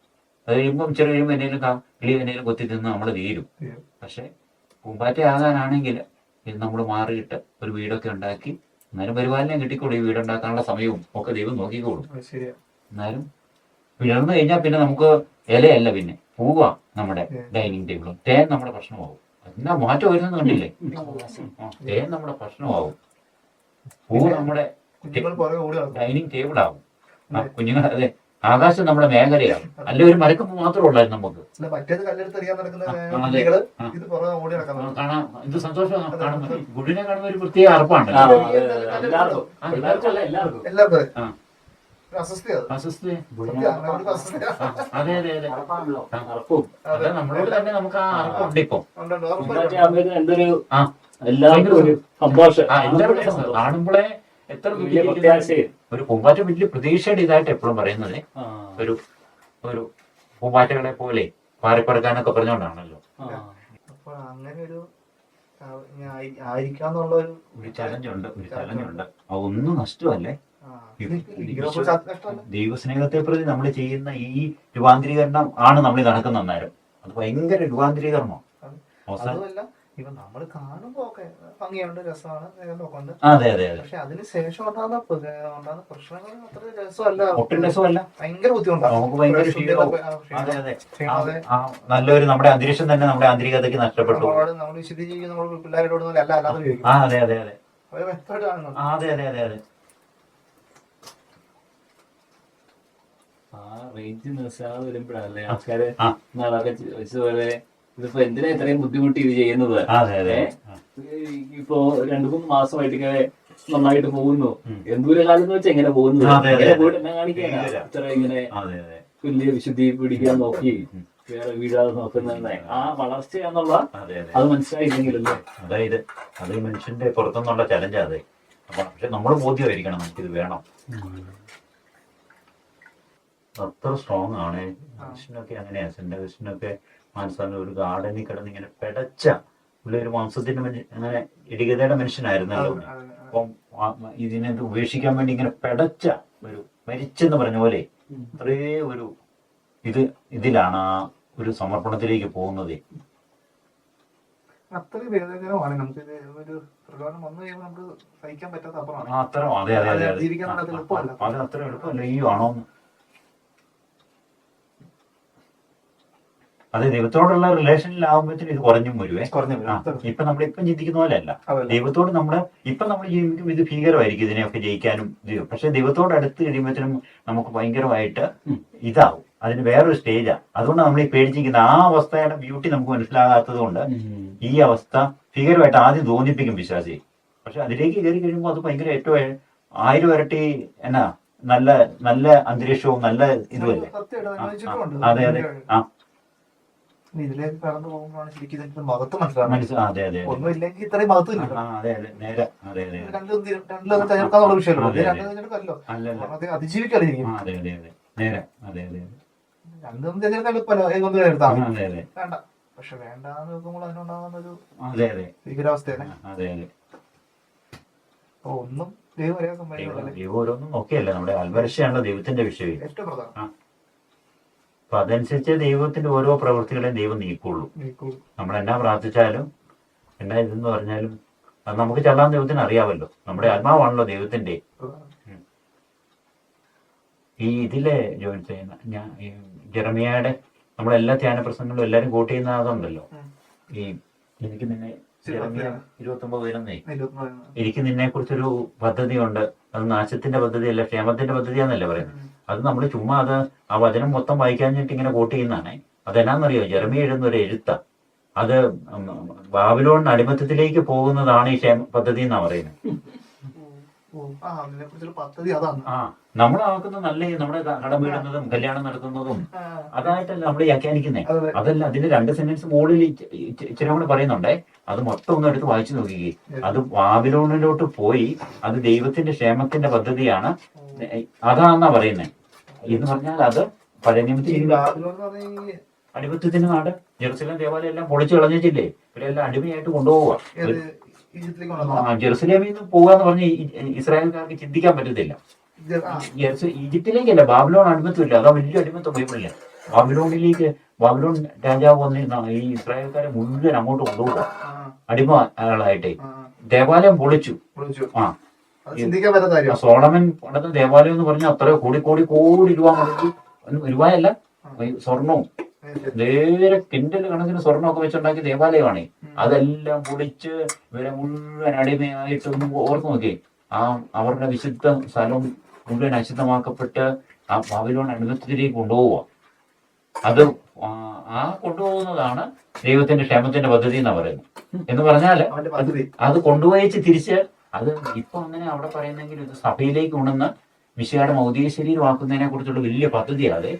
അത് കഴിയുമ്പം ചെറിയ കഴിയുമ്പോൾ എന്തെങ്കിലും കൊത്തി തിന്ന് നമ്മൾ തീരും. പക്ഷെ പൂമ്പാറ്റ ആകാനാണെങ്കിൽ ഇത് നമ്മൾ മാറിയിട്ട് ഒരു വീടൊക്കെ ഉണ്ടാക്കി എന്നാലും പരിപാലനം കിട്ടിക്കോളും. ഈ വീടുണ്ടാക്കാനുള്ള സമയവും ഒക്കെ ദൈവം നോക്കിക്കോളും. എന്നാലും വിളർന്നു കഴിഞ്ഞാൽ പിന്നെ നമുക്ക് ഇലയല്ല, പിന്നെ പൂവാ നമ്മുടെ ഡൈനിങ് ടേബിളും. തേൻ നമ്മുടെ ഭക്ഷണമാവും. എന്നാ മാറ്റം വരുന്നത് കണ്ടില്ലേ? തേൻ നമ്മുടെ ഭക്ഷണമാവും, പൂവ് നമ്മുടെ ഡൈനിങ് ടേബിൾ ആവും. കുഞ്ഞുങ്ങൾ അതെ ആകാശം നമ്മുടെ മേഖലയാവും. അല്ലെ ഒരു മരക്കൊമ്പ് മാത്രമേ ഉള്ളായിരുന്നു നമുക്ക്. കാണാം. ഇത് സന്തോഷമാണ് കാണുന്നത്. ഗുഡിനെ കാണുന്ന ഒരു പ്രത്യേക അർപ്പാണ്. അതെ അതെ അതെ അർപ്പും അതെ നമ്മളോട് തന്നെ നമുക്ക് ആ അർപ്പുണ്ട്. ഇപ്പം എന്തൊരു എല്ലാവർക്കും ഒരു സന്തോഷം. കാണുമ്പോഴേ എത്ര വലിയ പ്രത്യാശയും ഒരു പൂമ്പാറ്റ വലിയ പ്രതീക്ഷയുടെ ഇതായിട്ട് എപ്പോഴും പറയുന്നത് ഒരു ഒരു പൂമ്പാറ്റകളെ പോലെ പാറിപ്പറക്കാനൊക്കെ പറഞ്ഞുകൊണ്ടാണല്ലോ. അപ്പൊ അങ്ങനെ ഒരു ആയിരിക്കാന്നുള്ള ഒരു ചലഞ്ചുണ്ട്. ഒന്നും നഷ്ടമല്ലേ. ദൈവസ്നേഹത്തെ പ്രതി നമ്മൾ ചെയ്യുന്ന ഈ രൂപാന്തരീകരണം ആണ് നമ്മൾ നടക്കുന്ന അന്നേരം. അത് ഭയങ്കര രൂപാന്തരീകരണമാണ്. അവസാനം ഇപ്പൊ നമ്മള് കാണുമ്പോ ഒക്കെ ഭംഗിയുണ്ട്, രസമാണ്, ഉണ്ട്. അതെ അതെ അതെ. പക്ഷെ അതിന് ശേഷം ഉണ്ടാകുന്ന പ്രശ്നങ്ങൾ അത്ര രസമല്ല, ഒട്ടും രസമല്ല. ഭയങ്കര ബുദ്ധിമുട്ടാണ്. നമുക്ക് ഭയങ്കര അതെ അതെ. നല്ലൊരു നമ്മുടെ അന്തരീക്ഷം തന്നെ നമ്മുടെ ആന്തരികതയ്ക്ക് നഷ്ടപ്പെട്ടു. നമ്മൾ വിശദീകരിക്കും, നമ്മൾ പിള്ളേരോട് അല്ല അല്ലാതെ ചോദിക്കും. അതെ അതെ അതെ. ഒരു മെത്തേഡ് കാണുന്നുണ്ട്. അതെ അതെ അതെ അതെ. ആ റേഞ്ച് നിർത്താതെ വരുമ്പോഴല്ലേ ആൾക്കാര് നാളൊക്കെ ചോദിച്ചതുപോലെ ഇതിപ്പോ എന്തിനാ ഇത്രയും ബുദ്ധിമുട്ടി ഇത് ചെയ്യുന്നത്. ഇപ്പൊ 2-3 മാസമായിട്ട് ഇങ്ങനെ നന്നായിട്ട് പോകുന്നു. എന്തൂരകാലം എന്ന് വെച്ചാൽ എങ്ങനെ പോകുന്നു, എന്നെ കാണിക്കാനാ ഇത്ര ഇങ്ങനെ വലിയ വിശുദ്ധി പിടിക്കാൻ നോക്കി വേറെ വീഴാതെ നോക്കുന്ന ആ വളർച്ചയാന്നുള്ള അത് മനസ്സിലായില്ലെങ്കിലല്ലേ. അതായത് അത് മനുഷ്യന്റെ പുറത്തുനിന്നുള്ള ചലഞ്ചാ. അതെ. പക്ഷെ നമ്മൾ ബോധ്യമായിരിക്കണം നമുക്കിത് വേണം. അത്ര സ്ട്രോങ് ആണ് കൃഷ്ണനൊക്കെ. അങ്ങനെയാ സെന്റ് കൃഷ്ണനൊക്കെ മനസ്സിലാകുന്ന ഒരു ഗാർഡനിൽ കിടന്ന് ഇങ്ങനെ പെടച്ച പുള്ളി ഒരു മാംസത്തിന്റെ അങ്ങനെ ഇടികതയുടെ മനുഷ്യനായിരുന്നല്ലോ. അപ്പം ഇതിനെ ഉപേക്ഷിക്കാൻ വേണ്ടി ഇങ്ങനെ പെടച്ച ഒരു മരിച്ചെന്ന് പറഞ്ഞ പോലെ അത്രേ ഒരു ഇതിലാണ് ആ ഒരു സമർപ്പണത്തിലേക്ക് പോകുന്നത്. അത്രയും വേദനകരമാണ്. നമുക്ക് ഒരു പ്രകടനം വന്നു കഴിയുമ്പോൾ നമുക്ക് സഹിക്കാൻ പറ്റാത്ത അപ്പുറമാണ്. അതെ അതെ അതെ. അത് അത്ര എളുപ്പമല്ല. ഈ ആണോ അത് ദൈവത്തോടുള്ള റിലേഷനിലാവുമ്പോഴത്തേന് ഇത് കുറഞ്ഞും വരുവേ. ഇപ്പൊ നമ്മളിപ്പം ചിന്തിക്കുന്ന പോലെ അല്ല. ദൈവത്തോട് നമ്മൾ ജീവിക്കും ഇത് ഭീകരമായിരിക്കും ഇതിനെയൊക്കെ ജയിക്കാനും. പക്ഷെ ദൈവത്തോട് അടുത്ത് കഴിയുമ്പോഴത്തേനും നമുക്ക് ഭയങ്കരമായിട്ട് ഇതാവും. അതിന് വേറൊരു സ്റ്റേജാ. അതുകൊണ്ടാണ് നമ്മൾ ഈ പേടിച്ചിരിക്കുന്ന ആ അവസ്ഥയുടെ ബ്യൂട്ടി നമുക്ക് മനസ്സിലാകാത്തത് കൊണ്ട് ഈ അവസ്ഥ ഭീകരമായിട്ട് ആദ്യം തോന്നിപ്പിക്കും വിശ്വാസി. പക്ഷെ അതിലേക്ക് കയറി കഴിയുമ്പോൾ അത് ഭയങ്കര ഏറ്റവും 1000 ഇരട്ടി എന്നാ നല്ല നല്ല അന്തരീക്ഷവും നല്ല ഇതുമല്ലേ. അതെ അതെ. ഇതിലേക്ക് കടന്നു പോകുമ്പോഴാണ് ശരിക്കും ഇതിന്റെ മഹത്വം മനസ്സിലാവുന്നത്. ഒന്നും ഇല്ലെങ്കിൽ ഇത്രയും മഹത്വം ഇല്ല. രണ്ടിലൊന്നും തിരഞ്ഞെടുക്കാന്നുള്ള വിഷയമല്ലോ. തിരഞ്ഞെടുക്കല്ലോ, അതിജീവിക്കാതിരിക്കും. രണ്ടൊന്നും തിരഞ്ഞെടുക്കാൻ എളുപ്പമല്ലോ. ഏതൊന്നും തിരഞ്ഞെടുത്താൽ വേണ്ട. പക്ഷെ വേണ്ടാന്ന് നോക്കുമ്പോൾ അതിനുണ്ടാകുന്ന ഒരു ഭീകരാവസ്ഥയാണ്. ഒന്നും ദൈവം അറിയാൻ സമ്മതിക്കുന്നില്ല. ഓരോന്നും നോക്കിയല്ല നമ്മുടെ ആത്മരക്ഷയാണല്ലോ ദൈവത്തിന്റെ വിഷയം ഏറ്റവും പ്രധാനം. അപ്പൊ അതനുസരിച്ച് ദൈവത്തിന്റെ ഓരോ പ്രവൃത്തികളെയും ദൈവം നീക്കുള്ളൂ. നമ്മൾ എന്നാ പ്രാർത്ഥിച്ചാലും എന്നാ ഇതെന്ന് പറഞ്ഞാലും അത് നമുക്ക് ചെല്ലാൻ ദൈവത്തിന് അറിയാമല്ലോ. നമ്മുടെ ആത്മാവാണല്ലോ ദൈവത്തിന്റെ. ഈ ഇതിലെ ജോയിൻ ചെയ്യുന്ന ഞാൻ ജെറമിയയുടെ നമ്മളെല്ലാ ധ്യാന പ്രസംഗങ്ങളും എല്ലാരും കോട്ട് ചെയ്യുന്ന അതുണ്ടല്ലോ. ഈ എനിക്ക് നിന്നെ ജെറമിയ 29:11 എനിക്ക് നിന്നെ കുറിച്ചൊരു പദ്ധതിയുണ്ട്. അത് നാശത്തിന്റെ പദ്ധതിയല്ല, ക്ഷേമത്തിന്റെ പദ്ധതിയാന്നല്ലേ പറയുന്നത്. അത് നമ്മൾ ചുമ്മാ ആ വചനം മൊത്തം വായിക്കാഞ്ഞിട്ട് ഇങ്ങനെ കോട്ട് ചെയ്യുന്നതാണ്. അതെന്നാന്നറിയോ, ജെറമിയ എഴുതുന്ന ഒരു എഴുത്ത. അത് ബാബിലോൺ അടിമത്തത്തിലേക്ക് പോകുന്നതാണ് ഈ ക്ഷേമ പദ്ധതി എന്നാ പറയുന്നത്. നമ്മളാക്കുന്ന നല്ല നമ്മുടെ കടം വീടുന്നതും കല്യാണം നടത്തുന്നതും അതായിട്ടല്ല നമ്മൾ വ്യാഖ്യാനിക്കുന്നേ. അതല്ല, അതിന്റെ 2 സെന്റൻസ് മുകളിൽ ഇച്ചിരി കൂടെ പറയുന്നുണ്ടേ. അത് മൊത്തം ഒന്ന് എടുത്ത് വായിച്ചു നോക്കിക്കേ. അത് ബാബിലോണിലോട്ട് പോയി അത് ദൈവത്തിന്റെ ക്ഷേമത്തിന്റെ പദ്ധതിയാണ്. അതാണെന്നാ പറയുന്നത്. എന്ന് പറഞ്ഞാൽ അത് പഴയ നിയമത്തിൽ അടിമത്തത്തിന്റെ നാട്. ജെറുസലേം ദേവാലയം എല്ലാം പൊളിച്ചു കളഞ്ഞില്ലേ. ഇവരെല്ലാം അടിമയായിട്ട് കൊണ്ടുപോവുക. ജെറുസലേമിൽ നിന്ന് പോകാന്ന് പറഞ്ഞ് ഇസ്രായേൽക്കാർക്ക് ചിന്തിക്കാൻ പറ്റത്തില്ല. ഈജിപ്തിലേക്കല്ല, ബാബിലോൺ അടിമത്തമില്ല. അതാ വലിയ അടിമത്തം ബൈബിളില്ല. ബാബിലോൺ രാജാവ് വന്ന് ഈ ഇസ്രായേൽക്കാരെ മുഴുവൻ അങ്ങോട്ട് കൊണ്ടുപോകുക അടിമകളായിട്ടേ. ദേവാലയം പൊളിച്ചു. സോളമൻ പണ്ടത്തെ ദേവാലയം എന്ന് പറഞ്ഞാൽ അത്ര കോടി രൂപ മുടക്കി, രൂപയല്ല സ്വർണവും നേരെ കിൻഡൽ കണക്കിന് സ്വർണ്ണമൊക്കെ വെച്ചുണ്ടാക്കിയ ദേവാലയമാണ്. അതെല്ലാം പൊളിച്ച് ഇവരെ മുഴുവൻ അടിമയായിട്ടൊന്നും ഓർത്ത് നോക്കി. അവരുടെ വിശുദ്ധ സ്ഥലം മുഴുവൻ അശുദ്ധമാക്കപ്പെട്ട് ആ ബാബിലോൺ അടിമത്തത്തിലേക്ക് കൊണ്ടുപോവുക. അത് കൊണ്ടുപോകുന്നതാണ് ദൈവത്തിന്റെ ക്ഷേമത്തിന്റെ പദ്ധതി എന്നാ പറയുന്നത്. എന്ന് പറഞ്ഞാല് അത് കൊണ്ടുപോയിച്ച് തിരിച്ച് അത് ഇപ്പൊ അങ്ങനെ അവിടെ പറയുന്നെങ്കിൽ ഇത് സഭയിലേക്ക് കൊണ്ടുവന്ന് മിശിഹായുടെ മൗതിക ശരീരമാക്കുന്നതിനെ കുറിച്ചുള്ള വലിയ പദ്ധതിയാണ്.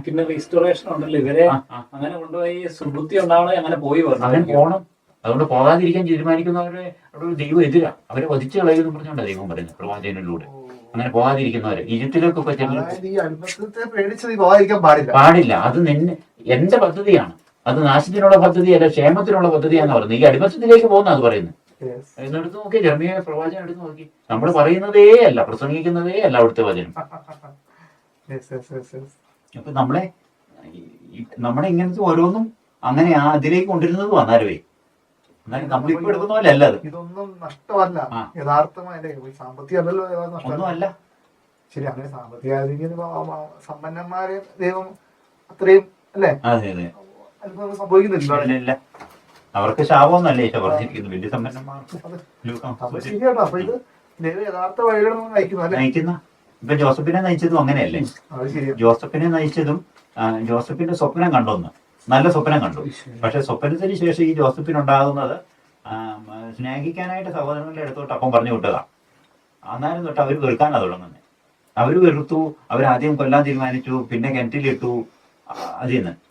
പിന്നെ റീസ്റ്റോറേഷൻ ഉണ്ടല്ലോ. ഇവരെ അങ്ങനെ കൊണ്ടുപോയി സുബുദ്ധി ഉണ്ടാവണേ അങ്ങനെ പോയി അങ്ങനെ പോണം. അതുകൊണ്ട് പോകാതിരിക്കാൻ തീരുമാനിക്കുന്നവരെ അവിടെ ഒരു ദൈവം എതിരാ, അവരെ വധിച്ചു കളയുമെന്ന് പറഞ്ഞുകൊണ്ടാണ് ദൈവം പറയുന്നത് പ്രവാചകനിലൂടെ. അങ്ങനെ പോകാതിരിക്കുന്നവരെ ഈജിപ്തിലേക്കൊക്കെ ചെല്ലുന്നു അതായത് ഈ അത്ഭുതത്തെ പേടിച്ച് നീ പോകാതിരിക്കാൻ പാടില്ല. പാടില്ല. അത് എന്റെ പദ്ധതിയാണ്, അത് നാശത്തിനുള്ള പദ്ധതിയല്ല, ക്ഷേമത്തിനുള്ള പദ്ധതിയാന്ന് പറയുന്നത്. ഈ അടിമത്തത്തിലേക്ക് പോകുന്ന അത് പറയുന്നത്. എന്നെടുത്ത് നോക്കി, ജെറമ്യാ പ്രവാചകൻ എടുത്ത് നോക്കി, നമ്മൾ പറയുന്നതേ അല്ല, പ്രസംഗിക്കുന്നതേ അല്ല അവിടുത്തെ വചനം. അപ്പൊ നമ്മളെ ഇങ്ങനത്തെ ഓരോന്നും അങ്ങനെ അതിലേക്ക് കൊണ്ടിരുന്നത് വന്നാലുവേ, എന്നാലും നമ്മളിപ്പോ എടുക്കുന്ന പോലെ അല്ല അത്. ഇതൊന്നും നഷ്ടമല്ല, യഥാർത്ഥമായ സാമ്പത്തിക അല്ലല്ലോ ഒന്നും അല്ല. ശരി, അങ്ങനെ സാമ്പത്തിക സമ്പന്നന്മാരെ ദൈവം അത്രയും അല്ലേ അനുഭവം സംഭവിക്കുന്നില്ല. അവർക്ക് ശാപമൊന്നല്ലേ ഈശോ പറഞ്ഞിരിക്കുന്നു, വലിയ സമ്പന്നന്മാർക്ക്. ശരിയാട്ടോ. അപ്പൊ ഇത് ദൈവം യഥാർത്ഥ വഴികളൊന്നും നയിക്കുന്ന ഇപ്പൊ ജോസഫിനെ നയിച്ചതും അങ്ങനെയല്ലേ. ജോസഫിനെ നയിച്ചതും ജോസഫിന്റെ സ്വപ്നം കണ്ടോന്ന്, നല്ല സ്വപ്നം കണ്ടു. പക്ഷെ സ്വപ്നത്തിന് ശേഷം ഈ ജോസഫിനുണ്ടാകുന്നത് സ്നേഹിക്കാനായിട്ട് സഹോദരങ്ങളുടെ അടുത്തോട്ട് അപ്പം പറഞ്ഞു വിട്ടതാണ്. അന്നേരം തൊട്ട് അവർ വെറുക്കാനാണ് തുടങ്ങുന്നത്. അവർ വെറുത്തു, അവരാദ്യം കൊല്ലാൻ തീരുമാനിച്ചു, പിന്നെ കിണറ്റിലിട്ടു.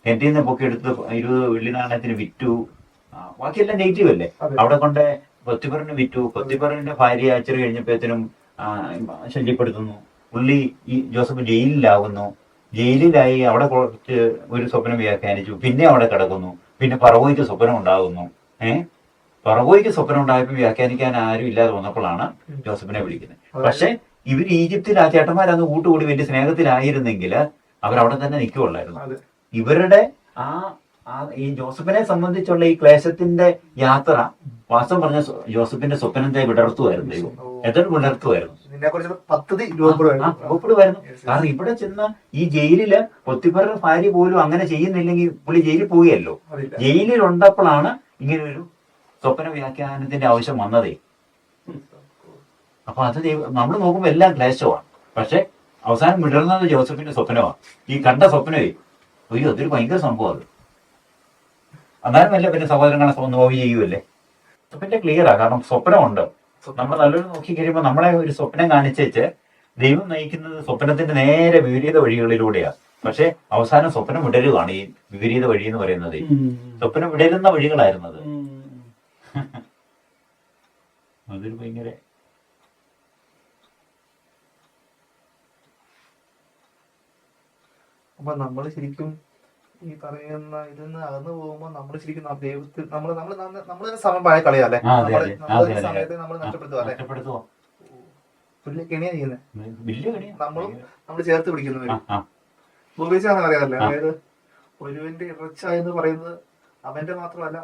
കിണറ്റിൽ നിന്ന് പൊക്കിയെടുത്ത് 20 വെള്ളി നാണയത്തിന് വിറ്റു. ബാക്കിയെല്ലാം നെഗറ്റീവ് അല്ലേ. അവിടെ കൊണ്ട് പൊത്തിപ്പറിന് വിറ്റു. പൊത്തിപ്പറിന്റെ ഭാര്യ അച്ചറി കഴിഞ്ഞപ്പോഴത്തേനും ശല്യപ്പെടുത്തുന്നു. പുള്ളി ഈ ജോസഫ് ജയിലിലാകുന്നു. ജയിലിലായി അവിടെ കുറച്ച് ഒരു സ്വപ്നം വ്യാഖ്യാനിച്ചു. പിന്നെ അവിടെ കിടക്കുന്നു. പിന്നെ പറവോയ്ക്ക് സ്വപ്നം ഉണ്ടാകുന്നു. പറവോയ്ക്ക് സ്വപ്നം ഉണ്ടായപ്പോൾ വ്യാഖ്യാനിക്കാൻ ആരും ഇല്ലാതെ വന്നപ്പോഴാണ് ജോസഫിനെ വിളിക്കുന്നത്. പക്ഷെ ഇവർ ഈജിപ്തിൽ ആ ചേട്ടന്മാരന്ന് കൂട്ടുകൂടി വലിയ സ്നേഹത്തിലായിരുന്നെങ്കിൽ അവരവിടെ തന്നെ നിൽക്കുള്ളായിരുന്നു. ഇവരുടെ ഈ ജോസഫിനെ സംബന്ധിച്ചുള്ള ഈ ക്ലേശത്തിന്റെ യാത്ര വാസ്തവം പറഞ്ഞ ജോസഫിന്റെ സ്വപ്നത്തെ വിടർത്തുമായിരുന്നു. ദൈവം എതൊരു വിടർത്തുമായിരുന്നു, രൂപപ്പെടുമായിരുന്നു. കാരണം ഇവിടെ ചെന്ന് ഈ ജയിലില് പൊത്തിപ്പറിന്റെ ഭാര്യ പോലും അങ്ങനെ ചെയ്യുന്നില്ലെങ്കിൽ പുള്ളി ജയിലിൽ പോവുകയല്ലോ. ജയിലിലുണ്ടപ്പോഴാണ് ഇങ്ങനെ ഒരു സ്വപ്ന വ്യാഖ്യാനത്തിന്റെ ആവശ്യം വന്നതേ. അപ്പൊ അത് നമ്മൾ നോക്കുമ്പോൾ എല്ലാം ക്ലേശമാണ്. പക്ഷെ അവസാനം വിടർന്നത് ജോസഫിന്റെ സ്വപ്നമാണ്. ഈ കണ്ട സ്വപ്നമേ അയ്യോ അതൊരു ഭയങ്കര സംഭവം. അത് അന്നേരമല്ല പിന്നെ സഹോദരങ്ങളെ നോവി ചെയ്യുമല്ലേ. സ്വപ്നത്തെ ക്ലിയറാ, കാരണം സ്വപ്നമുണ്ട്. നമ്മൾ നല്ലൊരു നോക്കി കഴിയുമ്പോൾ നമ്മളെ ഒരു സ്വപ്നം കാണിച്ചേച്ച് ദൈവം നയിക്കുന്നത് സ്വപ്നത്തിന്റെ നേരെ വിപരീത വഴികളിലൂടെയാ. പക്ഷെ അവസാനം സ്വപ്നം വിടരുകയാണ് ഈ വിപരീത വഴി എന്ന് പറയുന്നത്. സ്വപ്നം വിടരുന്ന വഴികളായിരുന്നത്. അതൊരു ഭയങ്കര അപ്പൊ നമ്മള് ശരിക്കും ഈ പറയുന്ന ഇതിന്ന് അകന്നു പോകുമ്പോ നമ്മള് ശരിക്കും ദൈവത്തിൽ നമ്മള് സമയം പഴയ കളിയല്ലേ. സമയത്ത് നമ്മൾ നഷ്ടപ്പെടുത്തുക. വലിയ കെണിയാ ചെയ്യുന്നത്. നമ്മള് ചേർത്ത് പിടിക്കുന്നവര് ഉപയോഗിച്ചാണ് പറയാറില്ല. അതായത് ഒരുവന്റെ ഇറച്ച എന്ന് പറയുന്നത് അവന്റെ മാത്രമല്ല,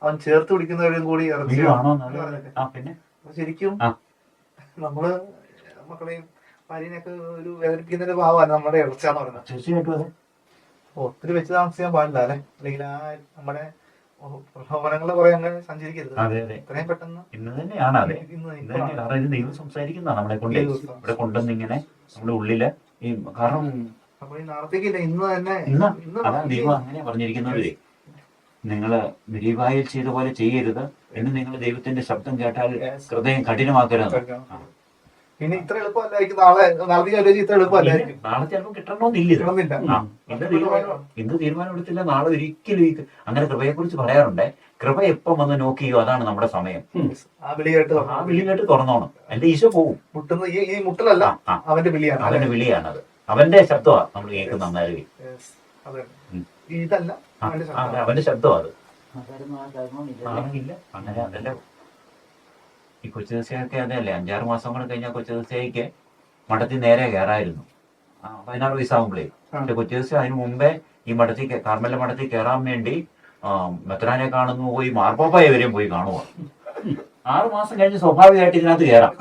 അവൻ ചേർത്ത് പിടിക്കുന്നവരും കൂടി ഇറച്ചിയാണ്. ശരിക്കും നമ്മള് മക്കളെയും ഭാര്യനെയൊക്കെ ഒരു വേദനിപ്പിക്കുന്നതിന്റെ ഭാവമാണ് നമ്മുടെ ഇറച്ചാന്ന് പറയുന്നത്. തീർച്ചയായിട്ടും ഒത്തിരി വെച്ച് താമസിക്കാൻ പാടില്ല അല്ലെ. അല്ലെങ്കിൽ ആ നമ്മുടെ പ്രലോഭനങ്ങളെ കുറെ അങ്ങനെ സഞ്ചരിക്കരുത്. ഇത്രയും പെട്ടെന്ന് ഇന്ന് തന്നെയാണ് ഇത് ദൈവം സംസാരിക്കുന്ന നമ്മളെ കൊണ്ട് ഇവിടെ കൊണ്ടുവന്ന് ഇങ്ങനെ നമ്മുടെ ഉള്ളില് ഈ കാരണം നാളത്തേക്കില്ല ഇന്ന് തന്നെ അതാണ് ദൈവം അങ്ങനെ പറഞ്ഞിരിക്കുന്നത്. നിങ്ങള് മിരിവായിൽ ചെയ്ത പോലെ ചെയ്യരുത് എന്ന് നിങ്ങൾ ദൈവത്തിന്റെ ശബ്ദം കേട്ടാൽ ഹൃദയം കഠിനമാക്കരുത്. പിന്നെ ഇത്ര എളുപ്പമല്ലായിരിക്കും നാളെ ഇത്ര എളുപ്പമല്ലായിരിക്കും. നാളെ ചിലപ്പോൾ കിട്ടണമെന്നില്ല. ഇന്ന് തീരുമാനം എടുത്തില്ല നാളെ ഒരിക്കലും അങ്ങനെ കൃപയെ കുറിച്ച് പറയാറുണ്ട്. കൃപ എപ്പം വന്ന് നോക്കിയോ അതാണ് നമ്മുടെ സമയം. ആ വിളി കേട്ട് തുറന്നോണം. എന്റെ ഈശോ പോവും. ഈ മുട്ടലല്ല, അവന്റെ വിളിയാണത്. അവന്റെ ശബ്ദമാണ് നമ്മൾ കേൾക്കുന്ന. നന്നായി ഇതല്ല അവന്റെ ശബ്ദമാണ് അത്. അങ്ങനെ അതല്ല ഈ കൊച്ചു ദിവസയൊക്കെ അതല്ലേ 5-6 മാസം കൂടെ കഴിഞ്ഞാൽ കൊച്ചു ദിവസയ്ക്ക് മഠത്തിൽ നേരെ കയറായിരുന്നു. 16 വയസ്സാകുമ്പോഴേ. പക്ഷെ കൊച്ചു ദിവസം അതിന് മുമ്പേ ഈ മഠത്തിൽ കാർമല മഠത്തിൽ കയറാൻ വേണ്ടി മെത്രാനെ കാണുന്നു പോയി, മാർപ്പാപ്പായ വരെയും പോയി കാണുക. 6 മാസം കഴിഞ്ഞ് സ്വാഭാവികമായിട്ട് ഇതിനകത്ത് കയറാം.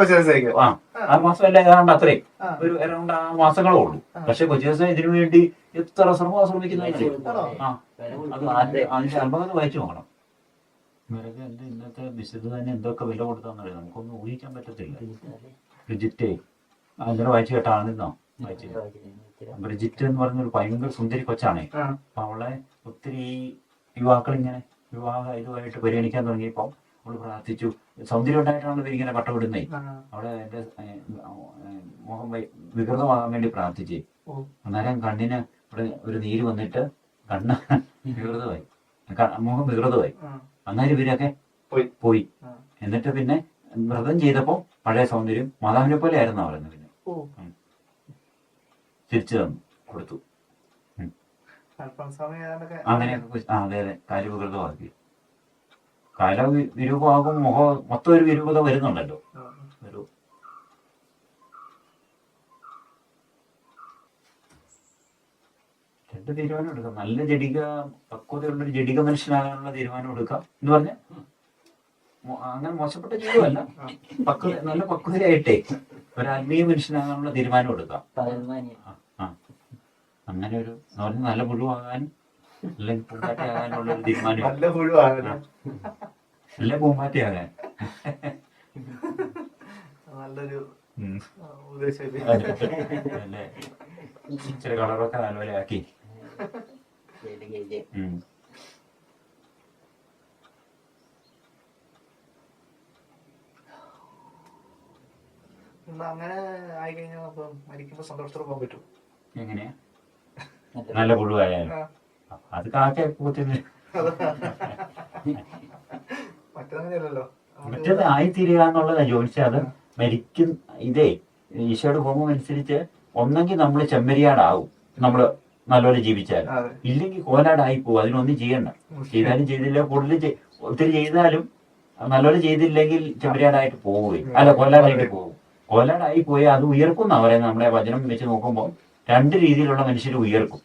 6 മാസം അല്ല ഏതാണ്ട് അത്രയും ഒരു അറൗണ്ട് 6 മാസങ്ങളേ ഉള്ളൂ. പക്ഷെ കൊച്ചു ദിവസം ഇതിനു വേണ്ടി എത്ര ശ്രമിക്കുന്ന അതിന്റെ അൽബകത്ത് വായിച്ചു നോക്കണം. ഇവരൊക്കെ ഇന്നത്തെ വിശുദ്ധ തന്നെ എന്തൊക്കെ വില കൊടുത്താന്നറിയാം, നമുക്കൊന്നും ഊഹിക്കാൻ പറ്റത്തില്ല. ബ്രിജിറ്റ് അതിനെ വായിച്ചു കേട്ടാണെന്നോ വായിച്ചില്ല. ബ്രിജിറ്റ് എന്ന് പറഞ്ഞൊരു ഭയങ്കര സുന്ദരി കൊച്ചാണേ. അപ്പൊ അവളെ ഒത്തിരി യുവാക്കൾ ഇങ്ങനെ വിവാഹ ഇതുമായിട്ട് പരിഗണിക്കാൻ തുടങ്ങിയപ്പോ അവള് പ്രാർത്ഥിച്ചു. സൗന്ദര്യം ഉണ്ടായിട്ടാണ് ഇവരിങ്ങനെ പട്ടമിടുന്നേ. അവിടെ എന്റെ മുഖം വികൃതമാകാൻ വേണ്ടി പ്രാർത്ഥിച്ചേ. അന്നേരം കണ്ണിന് ഇവിടെ ഒരു നീര് വന്നിട്ട് കണ്ണ് വികൃതമായി, മുഖം വികൃതമായി. അന്നേരം ഇവരൊക്കെ പോയി. ആ. എന്നിട്ട് പിന്നെ വ്രതം ചെയ്തപ്പോ പഴയ സൗന്ദര്യം മാതാവിനെ പോലെ ആയിരുന്നു പറയുന്നത്. പിന്നെ തിരിച്ചു തന്നു കൊടുത്തു. അങ്ങനെയൊക്കെ അതെ അതെ കാര്യവികൃതമാക്കി. കാല വിരൂപമാകും, മൊത്തം ഒരു വിരൂപത വരുന്നുണ്ടല്ലോ. ഒരു രണ്ട് തീരുമാനം എടുക്കാം. നല്ല ജഡിക പക്വതയുള്ളൊരു ജഡിക മനുഷ്യനാകാനുള്ള തീരുമാനം എടുക്കാം എന്ന് പറഞ്ഞ അങ്ങനെ മോശപ്പെട്ട ജീവിതമല്ല, നല്ല പക്വതയായിട്ടേ ഒരു ആത്മീയ മനുഷ്യനാകാനുള്ള തീരുമാനം എടുക്കാം. അങ്ങനെ ഒരു നല്ല പുഴുവാകാനും അല്ലെങ്കിൽ പൂമ്പാറ്റയാകാനുള്ള ഒരു തീരുമാനം. നല്ല പൂമ്പാറ്റയാകാൻ നല്ലൊരു അല്ലേ, ഇച്ചിരി കളറൊക്കെ നല്ലപോലെ ആക്കി. അങ്ങനെ ആയി കഴിഞ്ഞാൽ മരിക്കുമ്പോ സന്തോഷത്തോടെ പോകാൻ പറ്റും. എങ്ങനെയാ? നല്ല പുഴുവായാലും അത് കാക്കൂത്തിന് മറ്റേത് ആയിത്തീരുക എന്നുള്ളതാ ചോദിച്ചാൽ. അത് മരിക്കും ഇതേ ഈശോയുടെ ഹോമം അനുസരിച്ച് ഒന്നെങ്കിൽ നമ്മൾ ചെമ്മരിയാടാവും, നമ്മള് നല്ലപോലെ ജീവിച്ചാൽ, ഇല്ലെങ്കിൽ കോലാടായി പോകും. അതിനൊന്നും ചെയ്യണ്ട. ചെയ്താലും ചെയ്തില്ല, കൂടുതൽ ഒത്തിരി ചെയ്താലും നല്ലപോലെ ചെയ്തില്ലെങ്കിൽ ചെമ്മരിയാടായിട്ട് പോവുകയും അല്ല കോലാടായിട്ട് പോകും. കോലാടായി പോയി അത് ഉയർക്കും അവരെ. നമ്മുടെ വചനം വെച്ച് നോക്കുമ്പോൾ രണ്ട് രീതിയിലുള്ള മനുഷ്യർ ഉയർക്കും.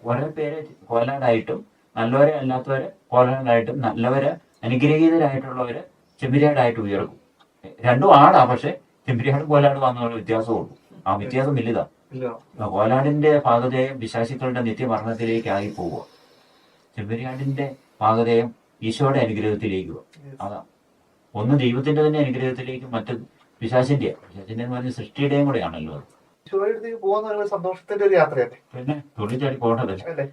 കുറെ പേര് കോലാടായിട്ടും നല്ലവരെ അല്ലാത്തവരെ കോലാടായിട്ടും നല്ലവരെ അനുഗ്രഹീതരായിട്ടുള്ളവര് ചെമ്മരിയാടായിട്ട് ഉയർക്കും. രണ്ടും ആടാ, പക്ഷെ ചെമ്മരിയാട് കോലാട് വന്നുള്ള വ്യത്യാസമുള്ളൂ. ആ വ്യത്യാസം വലുതാ. കോലാടിന്റെ പാകതയും പിശാചുക്കളുടെ നിത്യമരണത്തിലേക്ക് ആയി പോവുക. ചെമ്മരിയാടിന്റെ പാകതയും ഈശോയുടെ അനുഗ്രഹത്തിലേക്ക്. അതാ ഒന്ന് ദൈവത്തിന്റെ തന്നെ അനുഗ്രഹത്തിലേക്കും മറ്റ് പിശാചിന്റെ എന്ന് പറഞ്ഞ സൃഷ്ടിയുടെയും കൂടെ ആണല്ലോ. പോകുന്ന സന്തോഷത്തിന്റെ ഒരു യാത്രയല്ലേ. പിന്നെ തുള്ളിച്ചാടി പോകേണ്ടതല്ലേ.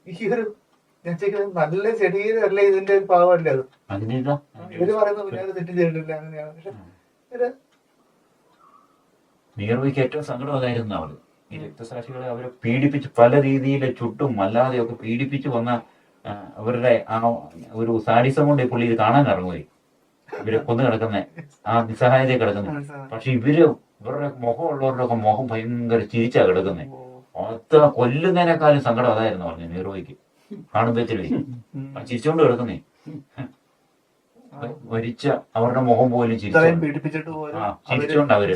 ഈ ഒരു നല്ല ശരീരമല്ലേ ഇതിന്റെ ഒരു ഭാഗമല്ലേ അത്. അതിനെന്താ ഇവര് പറയുന്നത് തെറ്റ് ചെയ്തിട്ടില്ല അങ്ങനെയാണ്. പക്ഷെ നീർവയ്ക്ക് ഏറ്റവും സങ്കടം അതായിരുന്നു. അവള് ഈ രക്തസാക്ഷികളെ അവരെ പീഡിപ്പിച്ച് പല രീതിയിൽ ചുട്ടും അല്ലാതെയൊക്കെ പീഡിപ്പിച്ച് വന്ന അവരുടെ ആ ഒരു സാഡിസം കൊണ്ട് പുള്ളി ഇത് കാണാൻ ഇറങ്ങുകയും ഇവരെ കൊന്നു കിടക്കുന്ന ആ നിസ്സഹായതയെ കിടക്കുന്നത്. പക്ഷെ ഇവരുടെ മുഖമുള്ളവരുടെ ഒക്കെ മുഖം ഭയങ്കര ചിരിച്ചാ കിടക്കുന്നത്. അത്ര കൊല്ലുന്നതിനേക്കാളും സങ്കടം അതായിരുന്നു പറഞ്ഞു നീർവയ്ക്ക്. കാണുമ്പോഴത്തേക്ക് ചിരിച്ചോണ്ട് കിടക്കുന്നേ. മരിച്ച അവരുടെ മുഖം പോലും ചിരിച്ചോണ്ട് അവര്.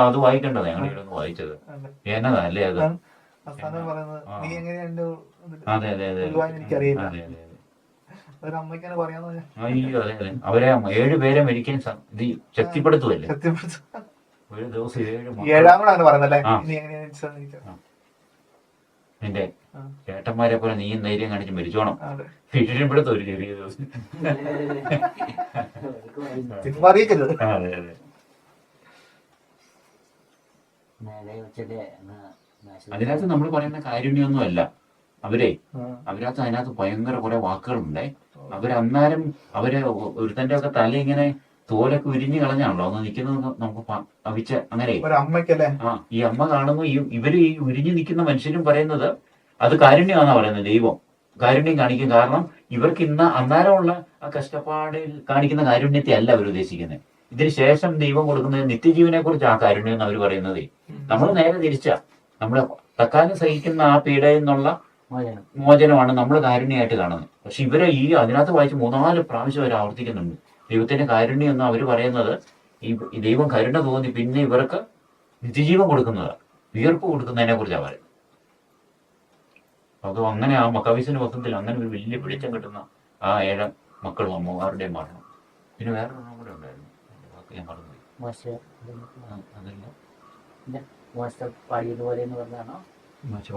അത് വായിക്കണ്ടത് ഞങ്ങളിവിടെ വായിച്ചത് എന്നതാ അല്ലേ അത്. അതെ അതെ അതെ അയ്യോ അതെ അതെ. അവരെ 7 പേരെ മരിക്കാൻ ശക്തിപ്പെടുത്തുവല്ലേ. ഒരു ദിവസം 7 നിന്റെ ചേട്ടന്മാരെ പോലെ നീയും ധൈര്യം കാണിച്ച് മരിച്ചോണം. ഭീഷണിപ്പെടുത്തും ഒരു ചെറിയ ദിവസം. അതെ അതെ. അതിനകത്ത് നമ്മൾ പറയുന്ന കാരുണ്യൊന്നുമല്ല. അതിനകത്ത് ഭയങ്കര കുറെ വാക്കുകളുണ്ടേ. അവരന്നേരം ഒരുത്തന്റെ ഒക്കെ തല ഇങ്ങനെ തോലൊക്കെ ഉരിഞ്ഞു കളഞ്ഞാണല്ലോ ഒന്ന് നിൽക്കുന്നത്. നമുക്ക് അവിച്ച അങ്ങനെ ഈ അമ്മ കാണുന്നു. ഇവര് ഈ ഉരിഞ്ഞു നിൽക്കുന്ന മനുഷ്യരും പറയുന്നത് അത് കാരുണ്യമാണെന്നാ പറയുന്നത്. ദൈവം കാരുണ്യം കാണിക്കും. കാരണം ഇവർക്ക് അന്നേരമുള്ള ആ കഷ്ടപ്പാടിൽ കാണിക്കുന്ന കാരുണ്യത്തെ അല്ല അവർ ഉദ്ദേശിക്കുന്നത്. ഇതിന് ശേഷം ദൈവം കൊടുക്കുന്നത് നിത്യജീവനെ കുറിച്ച് ആ കാരുണ്യം എന്ന് അവർ പറയുന്നത്. നമ്മൾ നേരെ തിരിച്ചാ. നമ്മൾ തക്കാലം സഹിക്കുന്ന ആ പീഡയിൽ നിന്നുള്ള മോചനമാണ് നമ്മൾ കാരുണ്യമായിട്ട് കാണുന്നത്. പക്ഷെ ഇവരെ അതിനകത്ത് വായിച്ച് 3-4 പ്രാവശ്യം അവർ ആവർത്തിക്കുന്നുണ്ട്. ദൈവത്തിന്റെ കാരുണ്യം എന്ന് അവർ പറയുന്നത് ഈ ദൈവം കരുണ തോന്നി പിന്നെ ഇവർക്ക് നിത്യജീവൻ കൊടുക്കുന്നതാണ്, വിയർപ്പ് കൊടുക്കുന്നതിനെ കുറിച്ചാണ് പറയുന്നത്. അത് അങ്ങനെ ആ മക്കാവീസിന്റെ വസത്തിൽ അങ്ങനെ ഒരു വലിയ പിടിച്ചം കിട്ടുന്ന ആ 7 മക്കളും അമ്മമാരുടെയും മരണം. പിന്നെ വേറൊരെണ്ണം കൂടെ ഉണ്ടായിരുന്നു, ഞാൻ മറന്നുപോയി.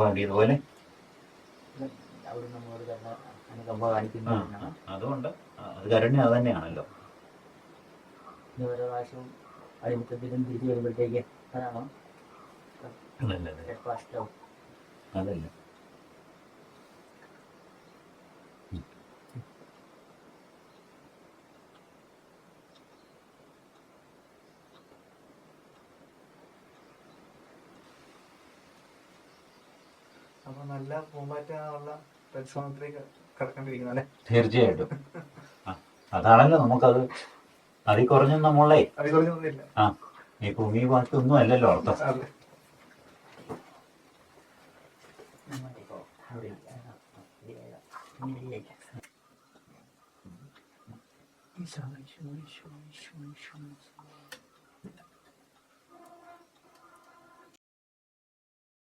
പാടിയതുപോലെ അതുകൊണ്ട് അത് കരുണ്യ അത് തന്നെയാണല്ലോ. ഓരോ പ്രാവശ്യവും അടിമത്തത്തിലും തിരിച്ചു വരുമ്പോഴത്തേക്ക് അതാണോ? അതല്ല. നല്ല പൂമ്പാറ്റയുള്ള പരിശ്രമത്തിലേക്ക് കിടക്കേണ്ടിയിരിക്കുന്നു അല്ലെ? തീർച്ചയായിട്ടും. അതാണല്ലോ നമുക്കത് അതിൽ കുറഞ്ഞ നമ്മളെ അത് കുറഞ്ഞൊന്നുമില്ല. ഈ ഭൂമി ബാക്കിയൊന്നും അല്ലല്ലോ അർത്ഥം. അതെ. ഈശോ ഈശോ ഈശോ ഈശോ ഈശോ